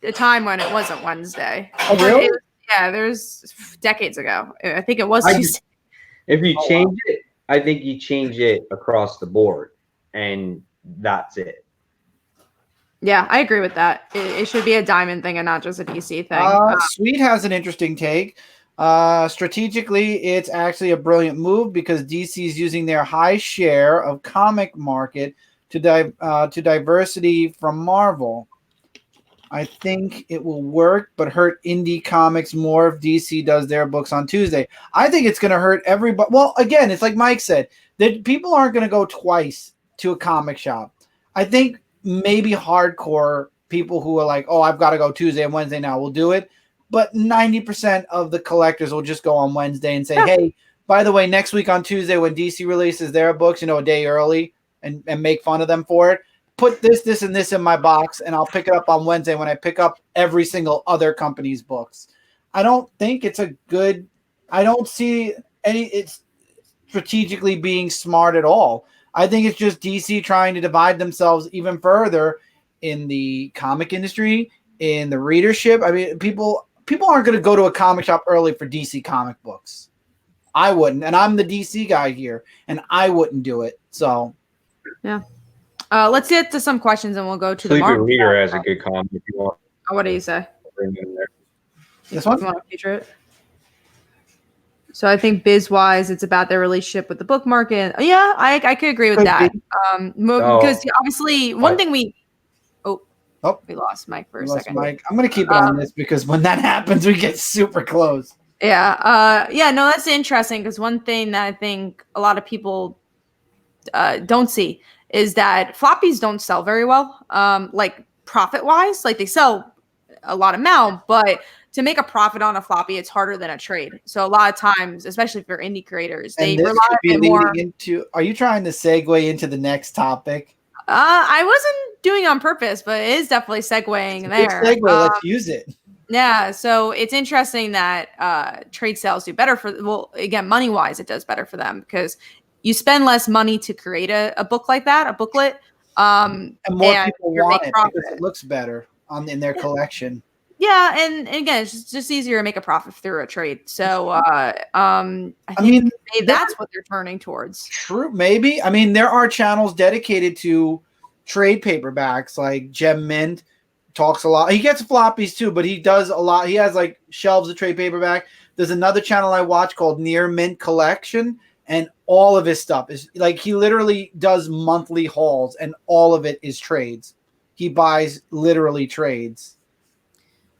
a time when it wasn't Wednesday. Oh, really? There's decades ago. I think it was I Tuesday. If you change it, I think you change it across the board, and that's it. Yeah, I agree with that. It should be a Diamond thing and not just a DC thing. Sweet has an interesting take. Strategically, it's actually a brilliant move because DC is using their high share of comic market to diversity from Marvel. I think it will work, but hurt indie comics more if DC does their books on Tuesday. I think it's going to hurt everybody. Well, again, it's like Mike said, that people aren't going to go twice to a comic shop. I think maybe hardcore people who are like, oh, I've got to go Tuesday and Wednesday now will do it. But 90% of the collectors will just go on Wednesday and say, hey, by the way, next week on Tuesday when DC releases their books, a day early and make fun of them for it. Put this, and this in my box, and I'll pick it up on Wednesday when I pick up every single other company's books. I don't think it's I don't see it's strategically being smart at all. I think it's just DC trying to divide themselves even further in the comic industry, in the readership. I mean, people aren't going to go to a comic shop early for DC comic books. I wouldn't, and I'm the DC guy here, and I wouldn't do it. So, yeah. Let's get to some questions, and we'll go to the Sleeping Reader has a good comment if you want. What do you say? Bring it in there. this one? You want to feature it? So I think biz-wise, it's about their relationship with the book market. Yeah, I could agree with Could that. be. Because obviously, one thing we lost Mike for a Lost second. Mike. I'm going to keep it on this because when that happens, we get super close. Yeah. No, that's interesting because one thing that I think a lot of people don't see is that floppies don't sell very well. Like profit-wise, like they sell a lot amount, but to make a profit on a floppy, it's harder than a trade. So a lot of times, especially for indie creators, they rely a bit more. Are you trying to segue into the next topic? I wasn't doing it on purpose, but it is definitely segueing there. Good segue. Let's use it. Yeah, so it's interesting that trade sales do better again, money-wise, it does better for them because you spend less money to create a book like that, a booklet. And more people want it because it looks better in their collection. Yeah, and again, it's just easier to make a profit through a trade. So I think maybe that's what they're turning towards. True, maybe. I mean, there are channels dedicated to trade paperbacks, like Gem Mint talks a lot. He gets floppies too, but he does a lot. He has like shelves of trade paperback. There's another channel I watch called Near Mint Collection, and all of his stuff is like he literally does monthly hauls, and all of it is trades. He buys literally trades.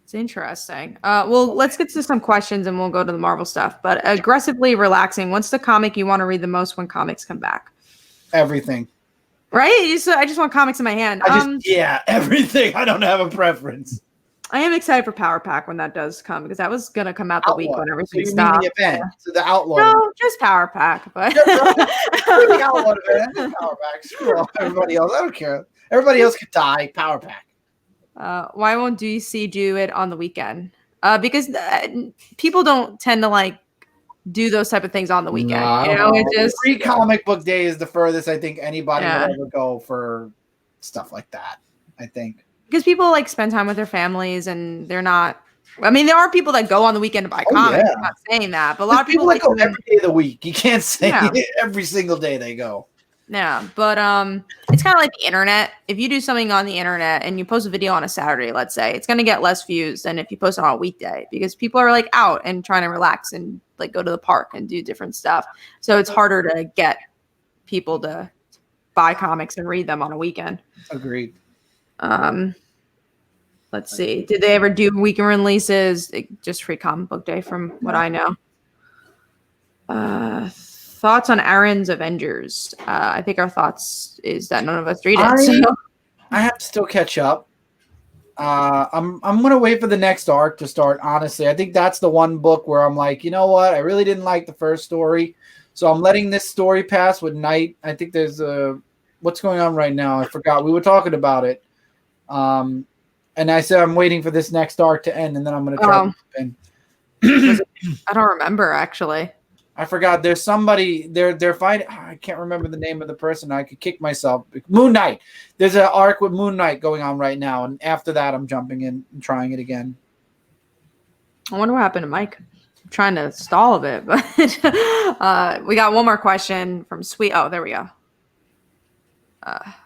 It's interesting. Well, let's get to some questions and we'll go to the Marvel stuff. But aggressively relaxing. What's the comic you want to read the most when comics come back? Everything. Right? I just want comics in my hand. Everything. I don't have a preference. I am excited for Power Pack when that does come because that was going to come out the week when everything stopped. The event, so the Outlaw. No, just Power Pack. But the Outlaw event. Power Pack. Screw off everybody else. I don't care. Everybody else could die. Power Pack. Why won't DC do it on the weekend? Because people don't tend to like do those type of things on the weekend. It's just free comic book day is the furthest I think anybody will ever go for stuff like that. I think because people like spend time with their families and they're not. I mean, there are people that go on the weekend to buy comics. Yeah. I'm not saying that, but a lot of people like go every day of the week. You can't say every single day they go. Yeah, but it's kind of like the internet. If you do something on the internet and you post a video on a Saturday, let's say, it's going to get less views than if you post it on a weekday because people are like out and trying to relax and like go to the park and do different stuff. So it's harder to get people to buy comics and read them on a weekend. Agreed. Let's see. Did they ever do weekend releases? Just free comic book day from what I know. Thoughts on Aaron's Avengers? I think our thoughts is that none of us read it. I have to still catch up. I'm gonna wait for the next arc to start. Honestly, I think that's the one book where I'm like, you know what? I really didn't like the first story, so I'm letting this story pass with Night. I think there's what's going on right now. I forgot. We were talking about it, and I said I'm waiting for this next arc to end, and then I'm gonna try. I don't remember actually. I forgot. There's somebody. They're fighting. I can't remember the name of the person. I could kick myself. Moon Knight. There's an arc with Moon Knight going on right now, and after that, I'm jumping in and trying it again. I wonder what happened to Mike. I'm trying to stall a bit, but we got one more question from Sweet. Oh, there we go.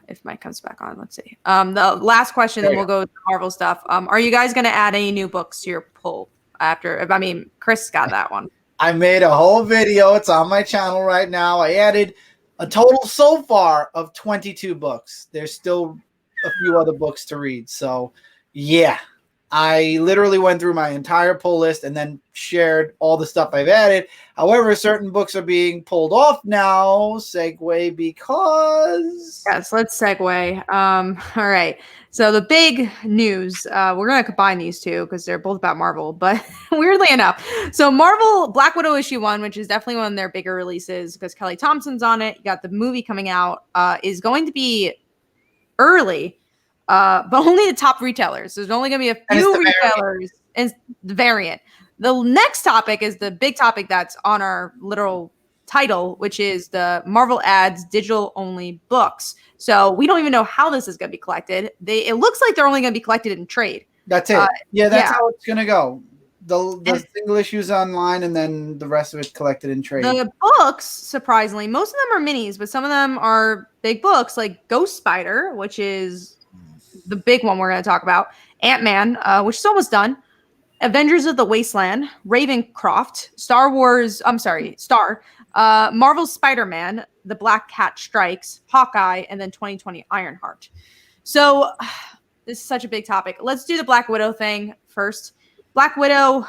If Mike comes back on, let's see. The last question, then we'll go to Marvel stuff. Are you guys going to add any new books to your poll after? I mean, Chris got that one. I made a whole video. It's on my channel right now. I added a total so far of 22 books. There's still a few other books to read. So, yeah, I literally went through my entire pull list and then shared all the stuff I've added. However, certain books are being pulled off now. Segue because... Yes, let's segue. All right. So the big news, we're going to combine these two because they're both about Marvel, but weirdly enough. So Marvel Black Widow issue 1, which is definitely one of their bigger releases because Kelly Thompson's on it. You got the movie coming out, is going to be early, but only the top retailers. There's only going to be a few retailers and the variant. The next topic is the big topic that's on our literal title, which is the Marvel Ads digital only books. So we don't even know how this is going to be collected. It looks like they're only going to be collected in trade. That's it. That's how it's going to go. The single issues online and then the rest of it collected in trade. The books, surprisingly, most of them are minis, but some of them are big books like Ghost Spider, which is the big one we're going to talk about. Ant-Man, which is almost done. Avengers of the Wasteland, Ravencroft, Star, Marvel's Spider-Man, The Black Cat Strikes, Hawkeye, and then 2020 Ironheart. So this is such a big topic. Let's do the Black Widow thing first. Black Widow,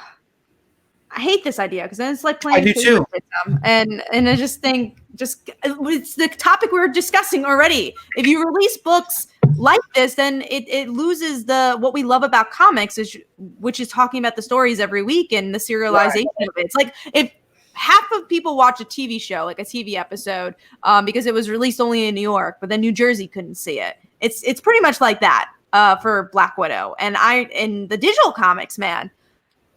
I hate this idea because then it's like playing. I do too. And I just think it's the topic we were discussing already. If you release books like this, then it loses what we love about comics, which is talking about the stories every week and the serialization of it. It's like if half of people watch a TV show, like a TV episode, because it was released only in New York, but then New Jersey couldn't see it. It's pretty much like that for Black Widow. And in the digital comics, man.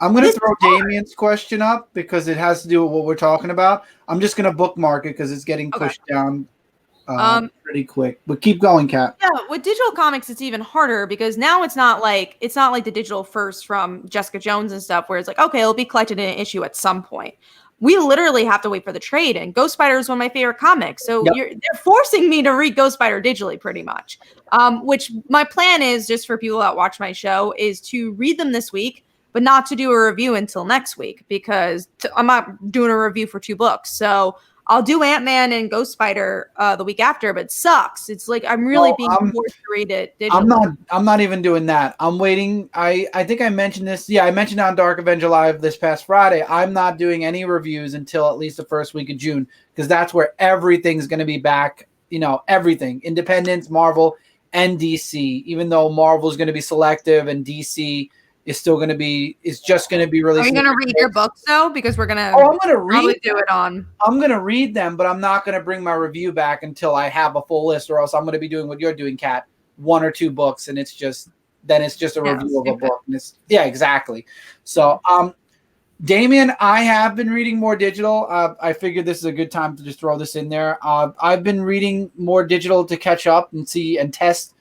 I'm going to throw Damien's question up because it has to do with what we're talking about. I'm just going to bookmark it because it's getting pushed down pretty quick. But keep going, Kat. Yeah, with digital comics, it's even harder because now it's not like the digital first from Jessica Jones and stuff where it's like, okay, it'll be collected in an issue at some point. We literally have to wait for the trade, and Ghost Spider is one of my favorite comics. So they're forcing me to read Ghost Spider digitally pretty much, which my plan is, just for people that watch my show, is to read them this week, but not to do a review until next week because I'm not doing a review for 2 books. So I'll do Ant-Man and Ghost Spider the week after, but it sucks. It's like I'm really being forced to read it digitally. I'm not even doing that. I'm waiting. I think I mentioned this. Yeah, I mentioned on Dark Avenger Live this past Friday. I'm not doing any reviews until at least the first week of June because that's where everything's going to be back. Everything. Independence, Marvel, and DC. Even though Marvel's going to be selective and DC is still going to be, it's just going to be released. Are you going to read your books though? Because we're going to. Oh, I'm going to read. Do it on. I'm going to read them, but I'm not going to bring my review back until I have a full list, or else I'm going to be doing what you're doing, Kat. 1 or 2 books, and it's just a review of a book. And exactly. So, Damien, I have been reading more digital. I figured this is a good time to just throw this in there. I've been reading more digital to catch up and see and test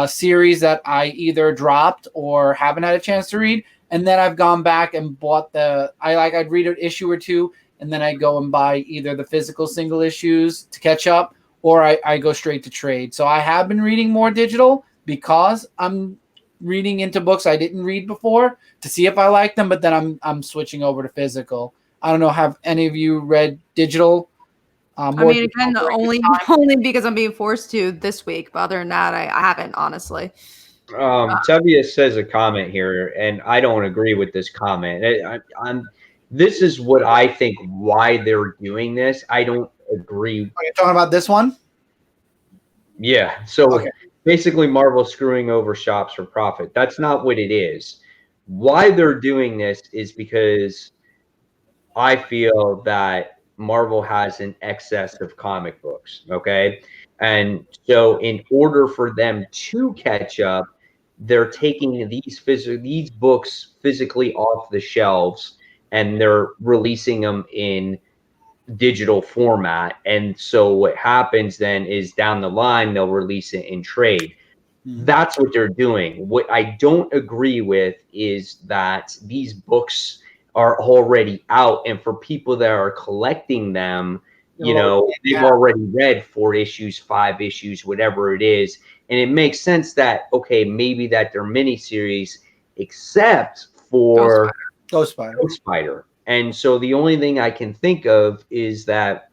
series that I either dropped or haven't had a chance to read, and then I've gone back and bought I'd read an issue or 2, and then I go and buy either the physical single issues to catch up, or I go straight to trade. So I have been reading more digital because I'm reading into books I didn't read before to see if I like them, but then I'm switching over to physical. I don't know, have any of you read digital? Only because I'm being forced to this week. But other than that, I haven't, honestly. Tevia says a comment here, and I don't agree with this comment. This is what I think why they're doing this. I don't agree. Are you talking about this one? Yeah. So basically, Marvel screwing over shops for profit. That's not what it is. Why they're doing this is because I feel that Marvel has an excess of comic books, okay? And so in order for them to catch up, they're taking these books physically off the shelves and they're releasing them in digital format. And so what happens then is down the line, they'll release it in trade. That's what they're doing. What I don't agree with is that these books are already out, and for people that are collecting them, they've already read 4 issues, 5 issues, whatever it is. And it makes sense that, okay, maybe that they're miniseries, except for Ghost Spider. And so the only thing I can think of is that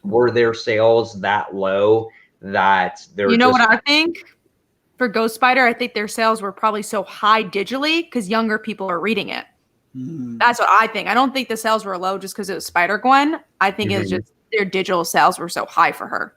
were their sales that low that they're what I think? For Ghost Spider, I think their sales were probably so high digitally because younger people are reading it. That's what I think. I don't think the sales were low just because it was Spider-Gwen. I think it's just their digital sales were so high for her.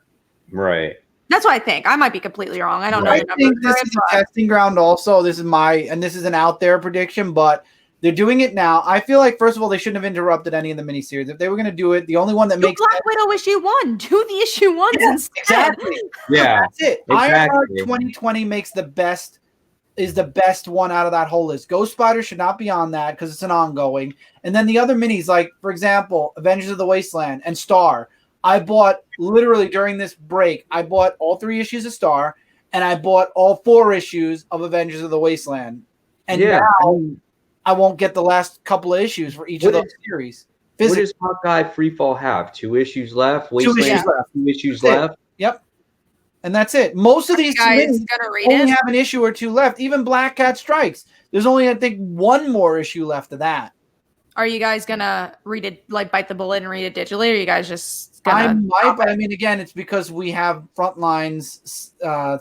Right. That's what I think. I might be completely wrong. I don't know. I think this is a testing ground also. This is an out there prediction, but they're doing it now. I feel like, first of all, they shouldn't have interrupted any of the miniseries. If they were going to do it, the only one that makes Black Widow issue 1. Do the issue 1s instead. Exactly. Yeah. That's it. Exactly. Ironheart 2020 is the best one out of that whole list. Ghost Spider should not be on that because it's an ongoing. And then the other minis, like, for example, Avengers of the Wasteland and Star. I bought, literally during this break, I bought all 3 issues of Star, and I bought all 4 issues of Avengers of the Wasteland. And now I won't get the last couple of issues for each of those series. What does Hawkeye Freefall have? 2 issues left? 2 issues left. 2 issues left? Yep. And that's it. Most of these guys only have an issue or 2 left. Even Black Cat Strikes. There's only, I think, 1 more issue left of that. Are you guys gonna read it, like bite the bullet and read it digitally, or are you guys just gonna? I might, but I mean, again, it's because we have Frontline's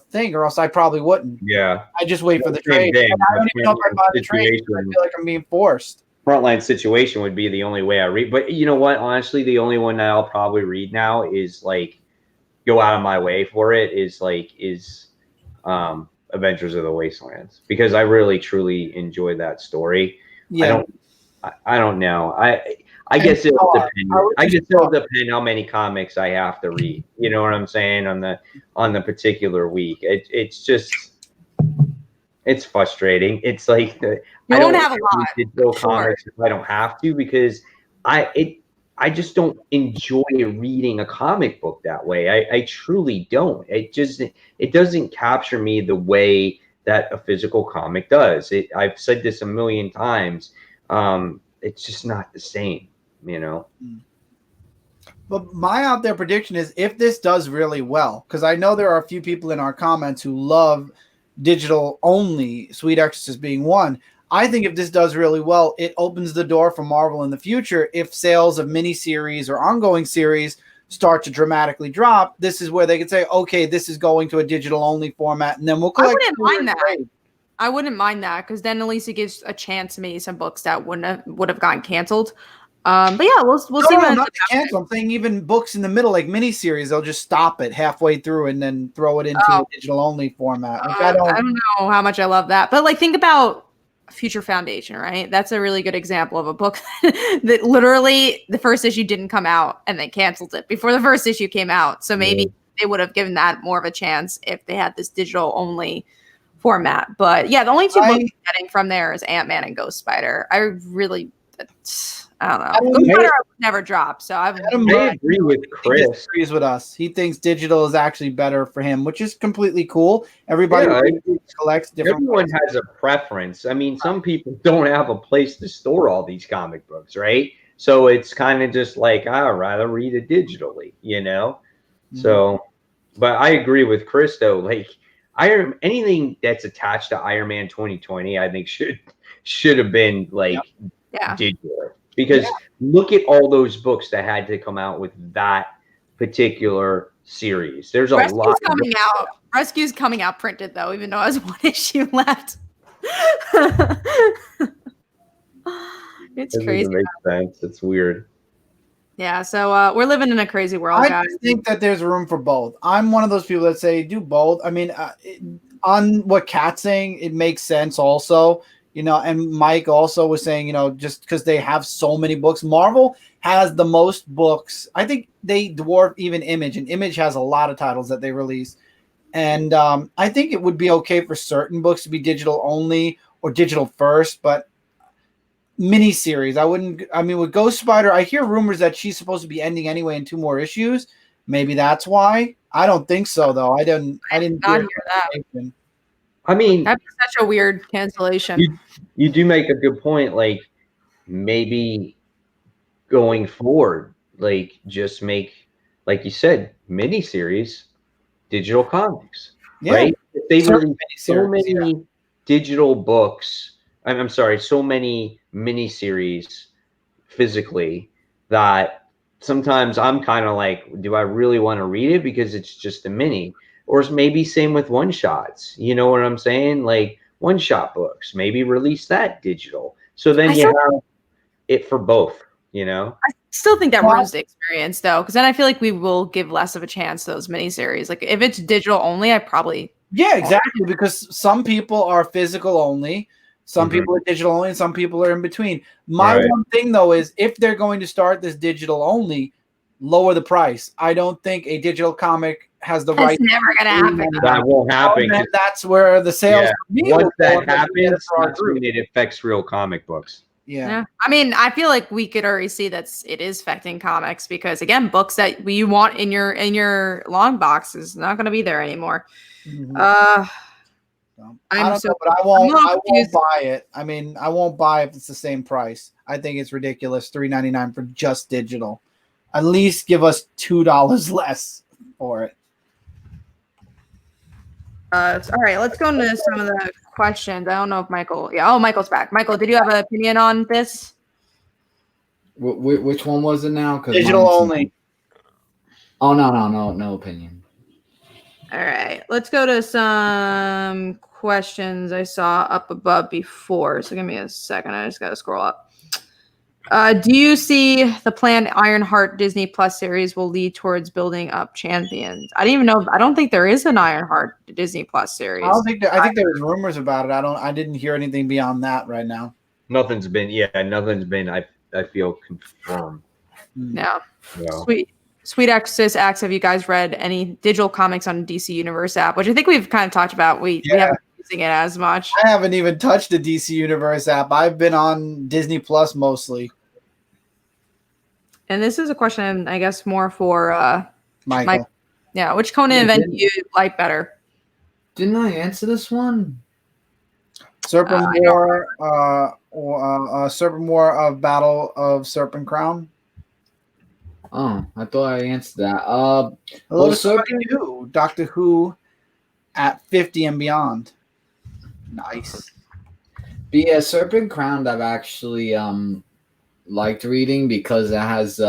thing, or else I probably wouldn't. Yeah. I just wait for the trade. I don't even know if I buy the trade. I feel like I'm being forced. Frontline situation would be the only way I read. But you know what? Honestly, the only one that I'll probably read now is like go out of my way for it is Avengers of the Wastelands, because I really truly enjoy that story. Yeah. I don't know. I guess it'll depend. I guess it'll depend how many comics I have to read. You know what I'm saying on the particular week. It's just it's frustrating. It's like I don't have a lot digital comics if I don't have to, because I just don't enjoy reading a comic book that way. I truly don't. It doesn't capture me the way that a physical comic does. I've said this a million times. It's just not the same, you know. But my out there prediction is, if this does really well, because I know there are a few people in our comments who love digital only, Sweet Exorcist being one. I think if this does really well, it opens the door for Marvel in the future. If sales of miniseries or ongoing series start to dramatically drop, this is where they could say, okay, this is going to a digital only format, and then we'll collect. I wouldn't mind that. I wouldn't mind that, because then at least it gives a chance to maybe some books that would have gotten canceled. But yeah, we'll see. No, not cancel. I'm saying even books in the middle, like miniseries, they'll just stop it halfway through and then throw it into a digital only format. Like, I don't know how much I love that, but like, think about Future Foundation, right? That's a really good example of a book that literally the first issue didn't come out and they canceled it before the first issue came out. So maybe they would have given that more of a chance if they had this digital only format. But yeah, the only 2 books I'm getting from there is Ant-Man and Ghost Spider. I don't know. Ghost Spider would never drop. So I agree with Chris. He disagrees with us. He thinks digital is actually better for him, which is completely cool. Everybody collects different. Everyone has a preference. I mean, some people don't have a place to store all these comic books, right? So it's kind of just like, I'd rather read it digitally, you know? Mm-hmm. So, but I agree with Chris, though. Like, anything that's attached to Iron Man 2020, I think should have been like digital. Because look at all those books that had to come out with that particular series. There's a lot coming out. Rescue's coming out printed, though, even though it has 1 issue left. It's crazy. It makes sense. It's weird. Yeah, so we're living in a crazy world, guys. I think that there's room for both. I'm one of those people that say do both. I mean, on what Kat's saying, it makes sense also. You know, and Mike also was saying, you know, just because they have so many books. Marvel has the most books. I think they dwarf even Image, and Image has a lot of titles that they release. And I think it would be okay for certain books to be digital only or digital first, but miniseries. I mean, with Ghost Spider, I hear rumors that she's supposed to be ending anyway in 2 more issues. Maybe that's why. I don't think so, though. I didn't Not hear hear that. information. I mean, That'd be such a weird cancellation. you do make a good point. Like maybe going forward, like just make, like you said, miniseries, digital comics, Yeah. right? If they Certain release so miniseries, many digital books, I'm sorry, so many miniseries physically that sometimes I'm kind of like, do I really want to read it because it's just a mini? Or maybe same with one shots. You know what I'm saying? Like one shot books, maybe release that digital. So then you have it for both, you know? I still think that Well- ruins the experience, though, because then I feel like we will give less of a chance to those miniseries. Like if it's digital only, I probably Yeah, exactly. Because some people are physical only, some people are digital only, and some people are in between. My Right. one thing though is if they're going to start this digital only, lower the price. I don't think a digital comic has the right. It's never gonna happen. That won't happen. And that's where the sales. Yeah. for me Once will go that up as we get it happens, for our that's group. when it affects real comic books. Yeah. Yeah. I mean, I feel like we could already see that it is affecting comics because again, books that you want in your long box is not going to be there anymore. Mhm. So, I I'm don't so know, but I I'm won't. a little I won't confused. buy it. I mean, I won't buy if it's the same price. I think it's ridiculous. $3.99 for just digital. At least give us $2 less for it. All right, let's go into some of the questions. I don't know if Michael. Yeah, Michael's back. Michael, did you have an opinion on this? Which one was it now? 'Cause Digital mine's- only. Oh no opinion. All right, let's go to some questions I saw up above before. So give me a second. I just got to scroll up. Do you see the planned Ironheart Disney Plus series will lead towards building up champions? I didn't even know. I don't think there is an Ironheart Disney Plus series. I think there was rumors about it. I didn't hear anything beyond that right now. Nothing's been, I feel confirmed. No. So. Sweet Axis asks, have you guys read any digital comics on DC Universe app? Which I think we've kind of talked about. We haven't been using it as much. I haven't even touched the DC Universe app. I've been on Disney Plus mostly. And this is a question, I guess, more for Michael. Yeah, which Conan event do you like better? Didn't I answer this one? Serpent War, or Serpent War of Battle of Serpent Crown. Oh, I thought I answered that. Hello Well, to somebody new. Doctor Who at 50 and beyond. Nice. But yeah, Serpent Crown I've actually liked reading because it has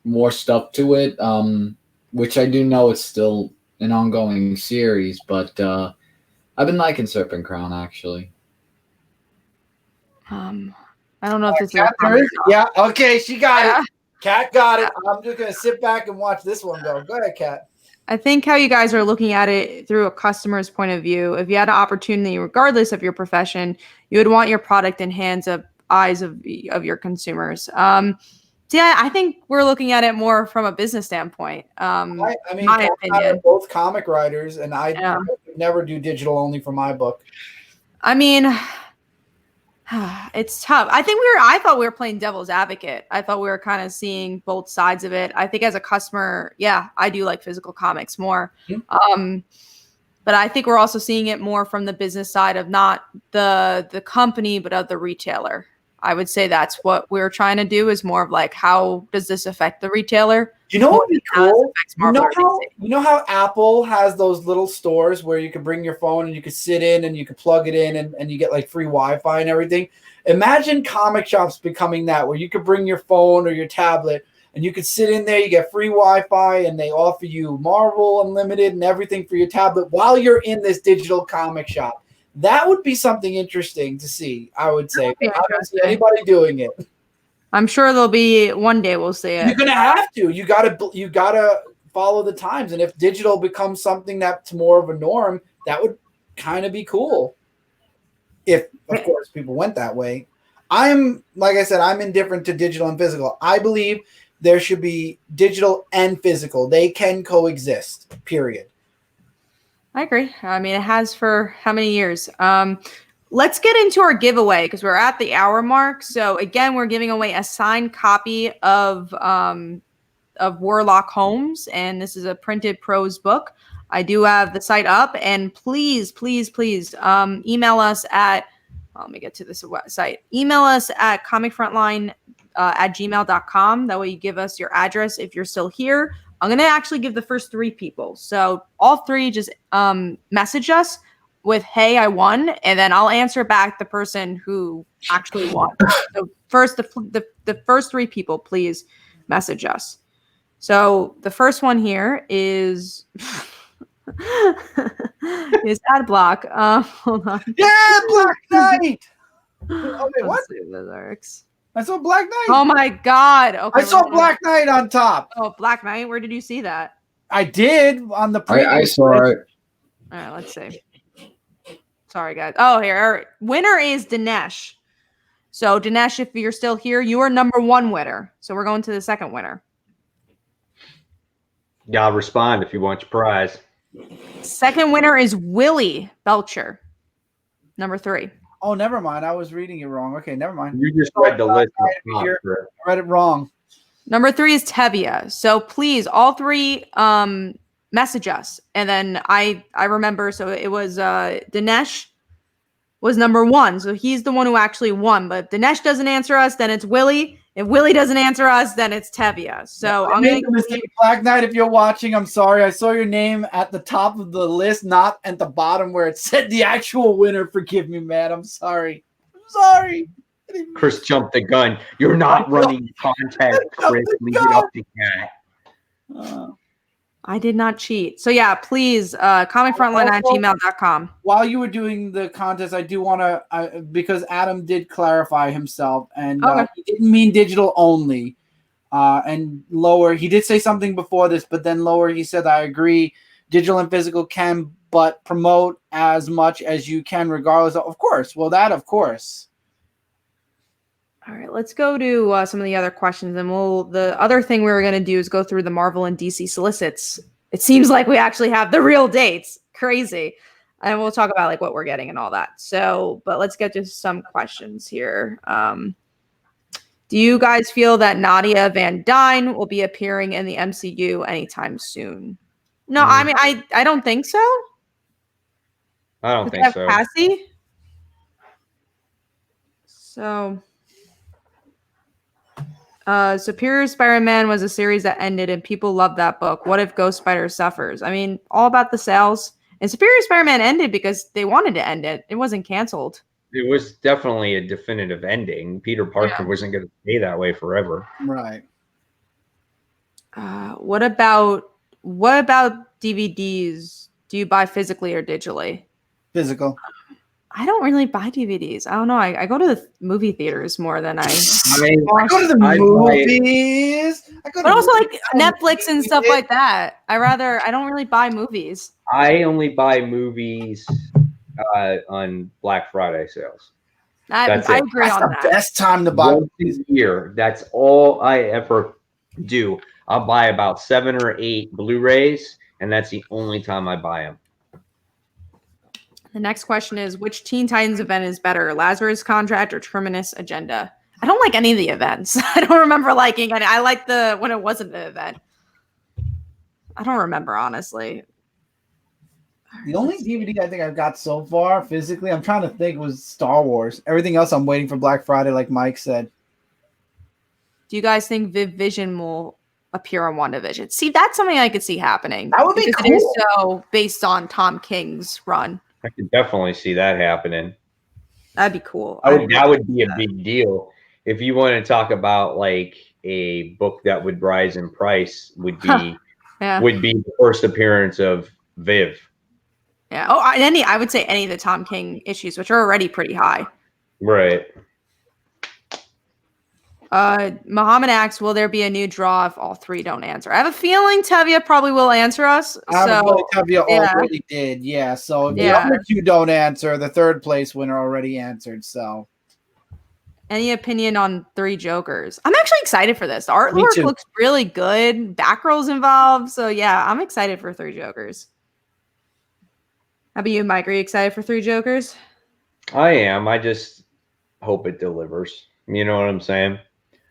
more stuff to it, which I do know it's still an ongoing series, but I've been liking Serpent Crown actually. I don't know if this Kat, is yeah, okay, she got it. Kat got it. I'm just gonna sit back and watch this one go. Go ahead, Kat. I think how you guys are looking at it through a customer's point of view. If you had an opportunity, regardless of your profession, you would want your product in eyes of your consumers. So yeah, I think we're looking at it more from a business standpoint. I mean, my Kat and I opinion. are both comic writers, and I would never do digital only for my book. I mean, it's tough. I thought we were playing devil's advocate. I thought we were kind of seeing both sides of it. I think as a customer, yeah, I do like physical comics more. But I think we're also seeing it more from the business side of not the company, but of the retailer. I would say that's what we're trying to do is more of like, how does this affect the retailer? You know what would be cool? You You know how Apple has those little stores where you can bring your phone and you can sit in and you can plug it in and you get like free Wi-Fi and everything. Imagine comic shops becoming that, where you could bring your phone or your tablet and you could sit in there, you get free Wi-Fi, and they offer you Marvel Unlimited and everything for your tablet while you're in this digital comic shop. That would be something interesting to see, I would say. I don't see anybody doing it. I'm sure there'll be one day we'll see it. You're gonna have to. You gotta follow the times. And if digital becomes something that's more of a norm, that would kind of be cool. If, of course, people went that way. Like I said, I'm indifferent to digital and physical. I believe there should be digital and physical. They can coexist, period. I agree. I mean, it has for how many years? let's get into our giveaway because we're at the hour mark. So again, we're giving away a signed copy of Warlock Holmes, and this is a printed prose book. I do have the site up, and please email us at let me get to this site. Email us at comicfrontline at gmail.com. That way you give us your address if you're still here. I'm going to actually give the first 3 people. So all 3 just message us with, hey, I won. And then I'll answer back the person who actually won. So first, the first 3 people, please message us. So the first one here is is Adblock. Hold on. Yeah, Black Knight. Oh, wait, what? Let's see the lyrics. I saw Black Knight. Oh my God. Okay, I saw Black Knight on top. Oh, Black Knight. Where did you see that? I did on the previous. I saw it. All right, let's see. Sorry, guys. Oh, here. Winner is Dinesh. So, Dinesh, if you're still here, you are number 1 winner. So, we're going to the second winner. Y'all respond if you want your prize. Second winner is Willie Belcher, number 3. Oh, never mind. I was reading it wrong. Okay, never mind. You just read the list. I read it wrong. Number 3 is Tevia. So please, all 3 message us. And then I remember, so it was Dinesh was number 1. So he's the one who actually won. But if Dinesh doesn't answer us, then it's Willie. If Willie doesn't answer us, then it's Tevia. So I made the mistake. Black Knight, if you're watching, I'm sorry. I saw your name at the top of the list, not at the bottom where it said the actual winner. Forgive me, man. I'm sorry. Chris jumped the gun. You're not running contest, Chris. Leave it up to Cat. I did not cheat. So yeah, please, comicfrontline@gmail.com. While you were doing the contest, I do want to, because Adam did clarify himself, and he didn't mean digital only. And lower, he did say something before this, but then lower, he said, I agree, digital and physical can, but promote as much as you can, regardless of course. Well, that, of course. All right, let's go to some of the other questions, and the other thing we were going to do is go through the Marvel and DC solicits. It seems like we actually have the real dates. Crazy. And we'll talk about like what we're getting and all that. So, but let's get to some questions here. Do you guys feel that Nadia Van Dyne will be appearing in the MCU anytime soon? No, I mean, I don't think so. I don't think so. Cassie? So... Superior Spider-Man was a series that ended and people loved that book. What if Ghost Spider suffers? I mean, all about the sales. And Superior Spider-Man ended because they wanted to end it. It wasn't canceled. It was definitely a definitive ending. Peter Parker wasn't going to stay that way forever. Right. What about DVDs? Do you buy physically or digitally? Physical. I don't really buy DVDs. I don't know. I go to the movie theaters more than I go to the movies. But also like Netflix and stuff like that. I don't really buy movies. I only buy movies on Black Friday sales. I agree on that. That's the best time to buy movies. Year. That's all I ever do. I'll buy about 7 or 8 Blu-rays, and that's the only time I buy them. The next question is, which Teen Titans event is better, Lazarus Contract or Terminus Agenda? I don't like any of the events. I don't remember liking any. I like when it wasn't an event. I don't remember, honestly. The only DVD I think I've got so far, physically, I'm trying to think, was Star Wars. Everything else I'm waiting for Black Friday, like Mike said. Do you guys think Viv Vision will appear on WandaVision? See, that's something I could see happening. That would be cool. It is so based on Tom King's run. I could definitely see that happening. That'd be cool. That would be a big deal. If you want to talk about like a book that would rise in price, would be the first appearance of Viv. Yeah. Oh, I would say any of the Tom King issues, which are already pretty high. Right. Muhammad asks, will there be a new draw if all 3 don't answer? I have a feeling Tevia probably will answer us. Tevia already did, yeah. So if the other 2 don't answer, the 3rd place winner already answered. So, any opinion on 3 Jokers? I'm actually excited for this. The artwork looks really good. Batgirl's involved, so yeah, I'm excited for 3 Jokers. How about you, Mike? Are you excited for 3 Jokers? I am. I just hope it delivers. You know what I'm saying?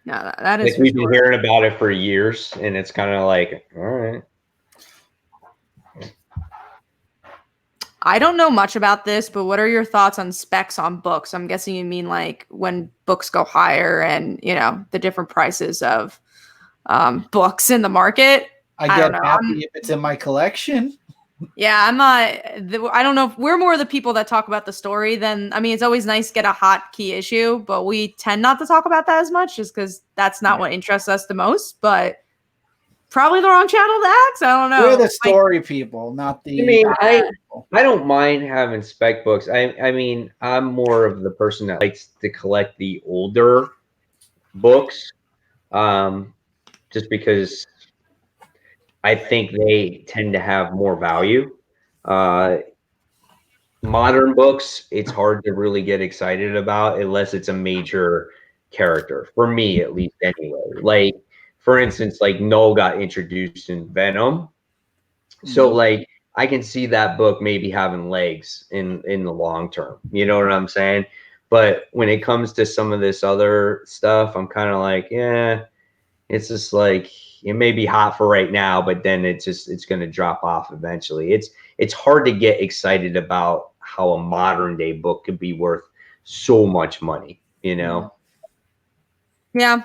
No, that is Like we've been hearing about it for years, and it's kind of like, all right. I don't know much about this, but what are your thoughts on specs on books? I'm guessing you mean like when books go higher and, the different prices of books in the market. I don't get know. happy if it's in my collection. Yeah, I'm not. I don't know. If we're more the people that talk about the story than. I mean, it's always nice to get a hot key issue, but we tend not to talk about that as much, just because that's not what interests us the most. But probably the wrong channel to ask. I don't know. We're the story people, not the. I mean, I don't mind having spec books. I mean, I'm more of the person that likes to collect the older books, just because I think they tend to have more value. Modern books, it's hard to really get excited about unless it's a major character, for me at least anyway. Like, for instance, like Null got introduced in Venom. So like I can see that book maybe having legs in the long term. You know what I'm saying? But when it comes to some of this other stuff, I'm kind of like, yeah, it's just like it may be hot for right now, but then it's going to drop off eventually. It's hard to get excited about how a modern day book could be worth so much money, you know? Yeah,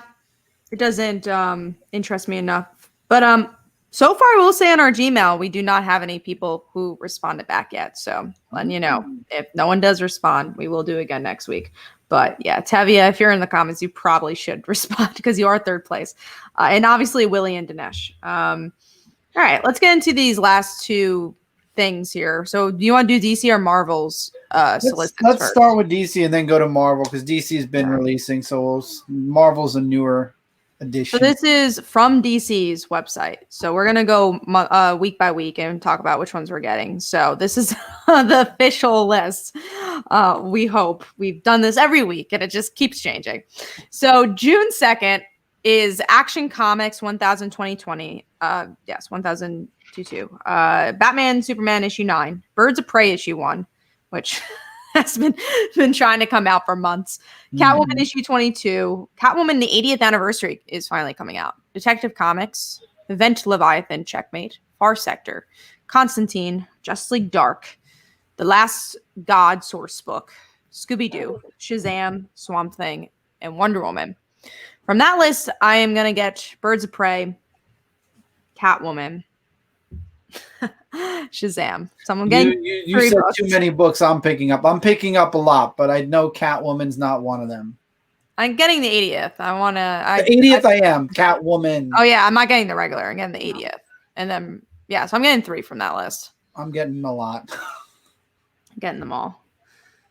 it doesn't interest me enough. But so far, we'll say on our Gmail, we do not have any people who responded back yet. So letting you know, if no one does respond, we will do it again next week. But yeah, Tevia, if you're in the comments, you probably should respond because you are third place. And obviously, Willie and Dinesh. All right, let's get into these last two things here. So do you want to do DC or Marvel's solicits Let's first? start with DC and then go to Marvel because DC has been releasing. So Marvel's a newer edition. So this is from DC's website. So we're going to go week by week and talk about which ones we're getting. So this is the official list. We hope. We've done this every week and it just keeps changing. So June 2nd is Action Comics 1020. Yes, 1022. Batman Superman issue 9. Birds of Prey issue 1, which has been trying to come out for months. Catwoman issue 22. Catwoman, the 80th anniversary is finally coming out. Detective Comics, Event Leviathan, Checkmate, Far Sector, Constantine, Justice League Dark, The Last God Source Book, Scooby-Doo, Shazam, Swamp Thing, and Wonder Woman. From that list, I am going to get Birds of Prey, Catwoman, Shazam. So I'm getting you said books. Too many books I'm picking up. I'm picking up a lot, but I know Catwoman's not one of them. I'm getting the 80th. The 80th I am. Catwoman. Oh, yeah. I'm not getting the regular. I'm getting the 80th. And then, yeah. So I'm getting 3 from that list. I'm getting a lot. I'm getting them all.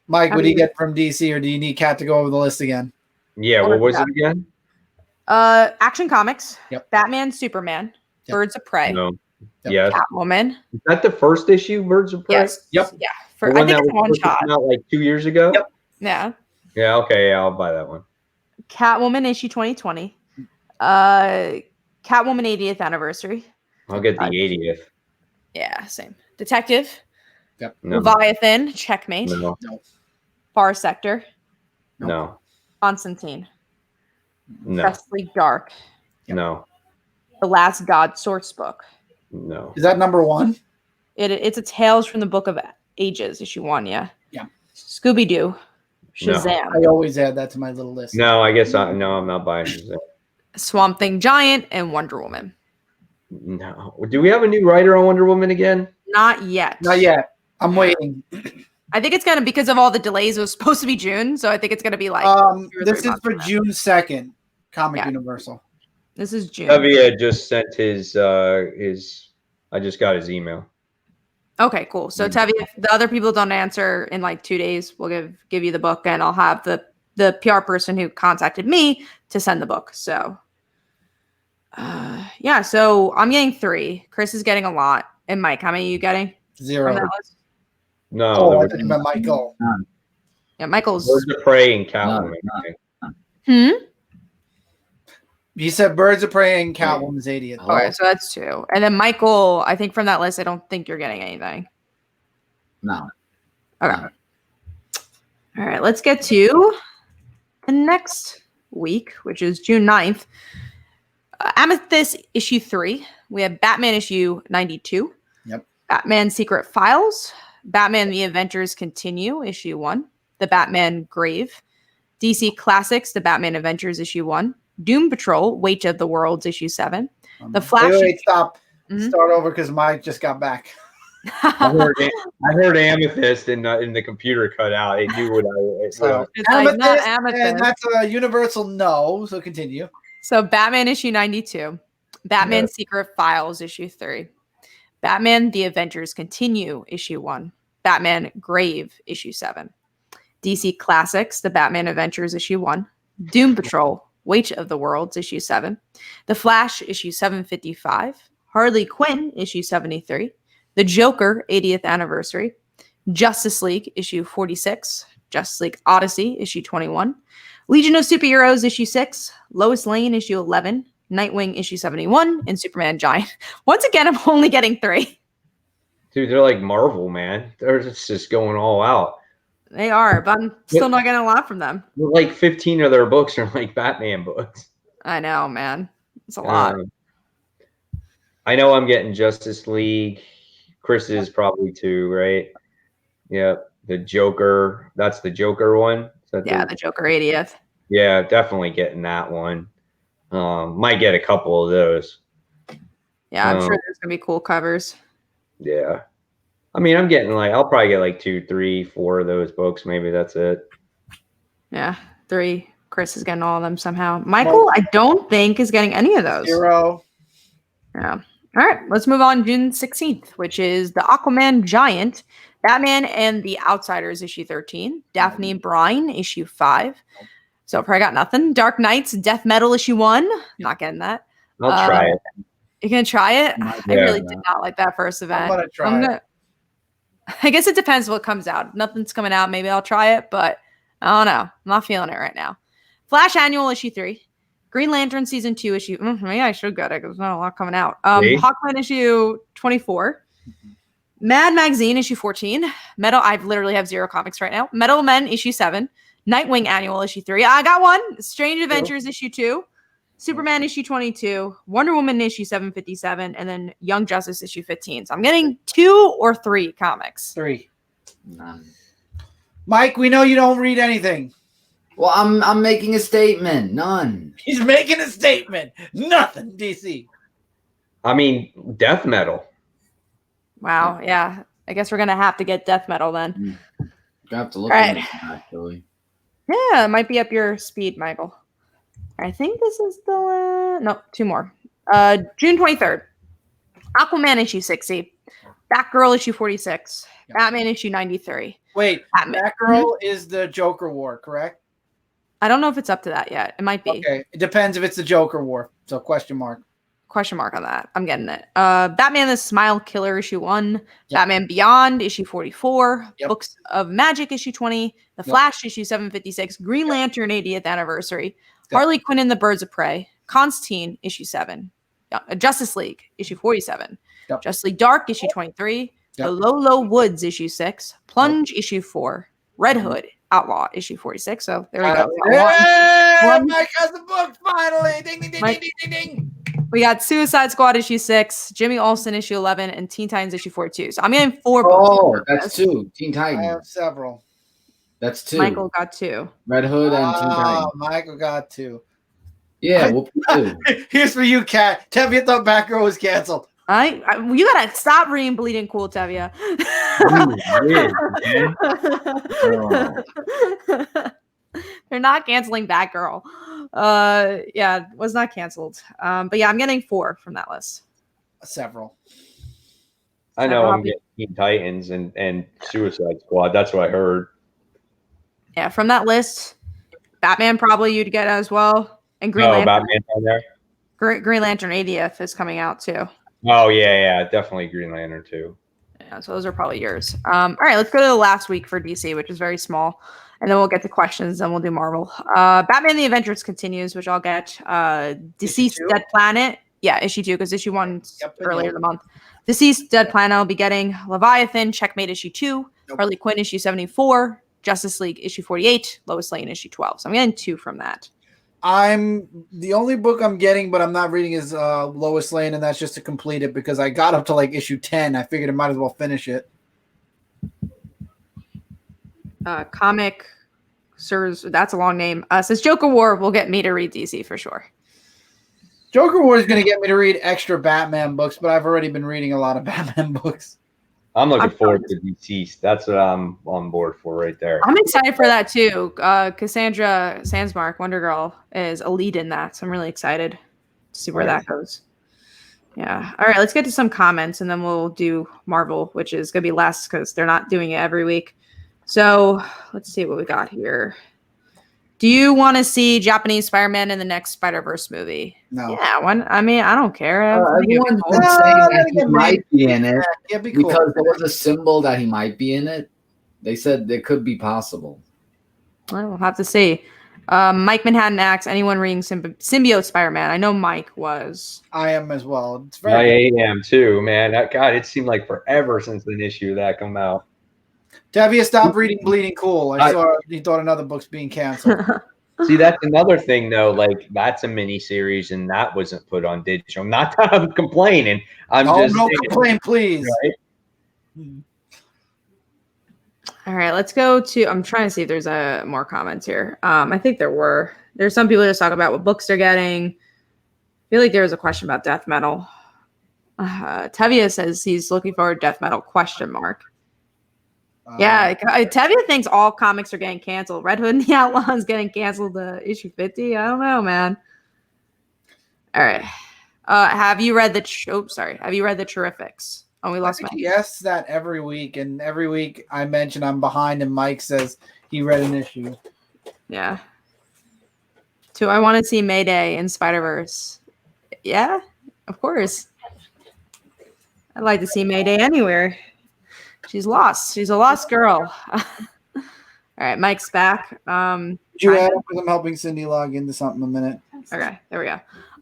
Mike, what do you get from DC, or do you need Kat to go over the list again? Yeah. What was it again? Action Comics. Yep. Batman, Superman. Yep. Birds of Prey. No. Yep. Yes. Catwoman. Is that the first issue, Birds of Prey? Yes. Yep. Yeah. I think it's one shot. Out like 2 years ago. Yep. Yeah. Yeah. Okay. Yeah, I'll buy that one. Catwoman issue 2020. Catwoman 80th anniversary. I'll get the 80th. Yeah. Same. Detective. Yep. No. Leviathan. Checkmate. No. Far Sector. No. Constantine. No. Justice League Dark. No. The Last God Source Book. No. Is that number 1? It's a Tales from the Book of Ages, issue 1, yeah. Yeah. Scooby-Doo. Shazam. I always add that to my little list. No, I guess I'm not buying Shazam. Swamp Thing Giant and Wonder Woman. No. Do we have a new writer on Wonder Woman again? Not yet. Not yet. I'm waiting. I think it's gonna, because of all the delays, it was supposed to be June, so I think it's gonna be like this is for June 2nd, Comic Universal. This is June. Javier just sent his I just got his email. Okay, cool. So Tavi, if the other people don't answer in like 2 days, we'll give you the book, and I'll have the PR person who contacted me to send the book. So yeah, so I'm getting 3. Chris is getting a lot. And Mike, how many are you getting? 0. No. Oh, I thought you meant Michael. Yeah, Michael's. Birds of Prey and Catwoman. You said Birds of Prey and Catwoman's 80th. All right, so that's 2. And then Michael, I think from that list, I don't think you're getting anything. No. Okay. All All right, let's get to the next week, which is June 9th. Amethyst issue 3. We have Batman issue 92. Yep. Batman Secret Files. Batman The Avengers Continue issue 1. The Batman Grave. DC Classics The Batman Adventures issue 1. Doom Patrol Weight of the Worlds issue 7. The Flash. Wait, stop. Mhm. Start over because Mike just got back. I heard amethyst and the computer cut out. It knew what I. So, It's like not Amethyst, Amethyst. and that's a universal no. So continue. So Batman issue 92. Batman Yeah. Secret Files issue 3. Batman The Avengers Continue issue 1. Batman Grave issue 7. DC Classics The Batman Adventures issue 1. Doom Patrol Weight of the Worlds issue 7. The Flash issue 755. Harley Quinn issue 73. The Joker 80th anniversary. Justice League issue 46. Justice League Odyssey issue 21. Legion of Superheroes issue 6. Lois Lane issue 11. Nightwing issue 71. And Superman Giant. Once again, I'm only getting 3. Dude, they're like Marvel, man. They're just going all out. They are, but I'm still not getting a lot from them. Like 15 of their books are like Batman books. I know, man. It's a lot. I know I'm getting Justice League. Chris is probably 2, right? Yep. The Joker. That's the Joker one. Is that Yeah, the Joker 80th. Yeah, definitely getting that one. Might get a couple of those. Yeah, I'm sure there's gonna be cool covers. Yeah. I mean, I'm getting I'll probably get like 2, 3, 4 of those books. Maybe that's it. Yeah, 3. Chris is getting all of them somehow. Michael, I don't think is getting any of those. 0. Yeah. All right, let's move on. June 16th, which is the Aquaman Giant, Batman and the Outsiders issue 13, Daphne Brine issue 5. So probably got nothing. Dark Knights Death Metal issue 1. Not getting that. I'll try it. You gonna try it? I really did not like that first event. I'm gonna try it. I guess it depends what comes out. If nothing's coming out, maybe I'll try it, but I don't know. I'm not feeling it right now. Flash Annual issue 3. Green Lantern season 2 issue. Maybe I should get it because there's not a lot coming out. Hawkman issue 24. Mad Magazine issue 14. Metal. I literally have 0 comics right now. Metal Men issue 7. Nightwing Annual issue 3. I got one. Strange Adventures issue 2. Superman issue 22. Wonder Woman issue 757. And then Young Justice issue 15. So I'm getting 2 or 3 comics. 3. None. Mike, we know you don't read anything. Well, I'm making a statement. None. He's making a statement. Nothing, DC. I mean, death metal. Wow. Yeah. I guess we're going to have to get Death Metal then. You have to look All at right. it, actually. Yeah, it might be up your speed, Michael. I think this is the no, 2 more. June 23rd. Aquaman issue 60. Batgirl issue 46. Batman issue 93. Wait, Batman. Batgirl is the Joker War, correct? I don't know if it's up to that yet. It might be. Okay. It depends if it's the Joker War. So question mark. Question mark on that. I'm getting it. Batman the Smile Killer issue 1. Batman Beyond issue 44. Books of Magic issue 20. The Flash issue 756. Green Lantern 80th anniversary. Harley Quinn and the Birds of Prey. Constantine issue 7. Justice League issue 47. Justice League Dark issue 23. The Low Woods issue 6. Plunge issue 4. Red Hood Outlaw issue 46. So there we go. Hey, Mike has the book finally. Ding, ding, ding, ding, ding, ding, ding. We got Suicide Squad issue 6, Jimmy Olsen issue 11, and Teen Titans issue 42. So I'm getting 4 books. Oh, that's 2. Teen I Titans. have several. That's 2. Michael got 2. Red Hood and Teen Titans. Michael got 2. Yeah, we'll put 2. Here's for you, Kat. Tevye thought Batgirl was canceled. You gotta stop reading Bleeding Cool, Tevye. They're not canceling Batgirl. Yeah, was not canceled. But yeah, I'm getting 4 from that list. Several. I know I'm getting Teen Titans and Suicide Squad. That's what I heard. Yeah, from that list, Batman probably you'd get as well. And Green Lantern. Batman's on there. Green Lantern 80th is coming out too. Oh yeah, definitely Green Lantern too. Yeah, so those are probably yours. All right, let's go to the last week for DC, which is very small, and then we'll get to questions, and we'll do Marvel. Batman: The Avengers continues, which I'll get. Deceased Dead Planet, issue 2 because issue 1 earlier in the month. Deceased Dead Planet, I'll be getting Leviathan, Checkmate issue 2, Harley Quinn issue 74, Justice League issue 48, Lois Lane issue 12. So I'm getting 2 from that. The only book I'm getting, but I'm not reading, is Lois Lane, and that's just to complete it because I got up to like issue 10. I figured I might as well finish it. Comic Sirs, that's a long name. Says Joker War will get me to read DC for sure. Joker War is going to get me to read extra Batman books, but I've already been reading a lot of Batman books. I'm looking forward to DC. That's what I'm on board for right there. I'm excited for that too. Cassandra Sandsmark, Wonder Girl, is a lead in that, so I'm really excited to see where that goes. Yeah. All right, let's get to some comments, and then we'll do Marvel, which is going to be less because they're not doing it every week. So let's see what we got here. Do you want to see Japanese Spider-Man in the next Spider-Verse movie? No. Yeah, I don't care. Everyone's been saying that he might be in it Yeah, it'd be cool. because there was a symbol that he might be in it. They said it could be possible. Well, we'll have to see. Mike Manhattan asks, anyone reading Symbiote Spider-Man? I know Mike was. I am as well. It's I am too, man. God, it seemed like forever since an issue of that come out. Tavia, stop reading Bleeding Cool. I saw he thought another book's being canceled. See, that's another thing, though. Like, that's a mini series, and that wasn't put on digital. Not that I'm complaining. I'm just no saying, complaint, please. right? All right, let's go to. I'm trying to see if there's more comments here. I think there's some people just talking about what books they're getting. I feel like there was a question about Death Metal. Tevia says he's looking forward to Death Metal ? Yeah, Tevia thinks all comics are getting canceled. Red Hood and the Outlaw is getting canceled to issue 50. I don't know, man. All right. Have you read the Terrifics? Oh, we lost Mike. Yes, that every week, and every week I mention I'm behind, and Mike says he read an issue. Yeah. Do I want to see Mayday in Spider-Verse? Yeah, of course. I'd like to see Mayday anywhere. She's lost. She's a lost girl. All right, Mike's back. Did you add up because I'm helping Cindy log into something in a minute. Okay, there we go.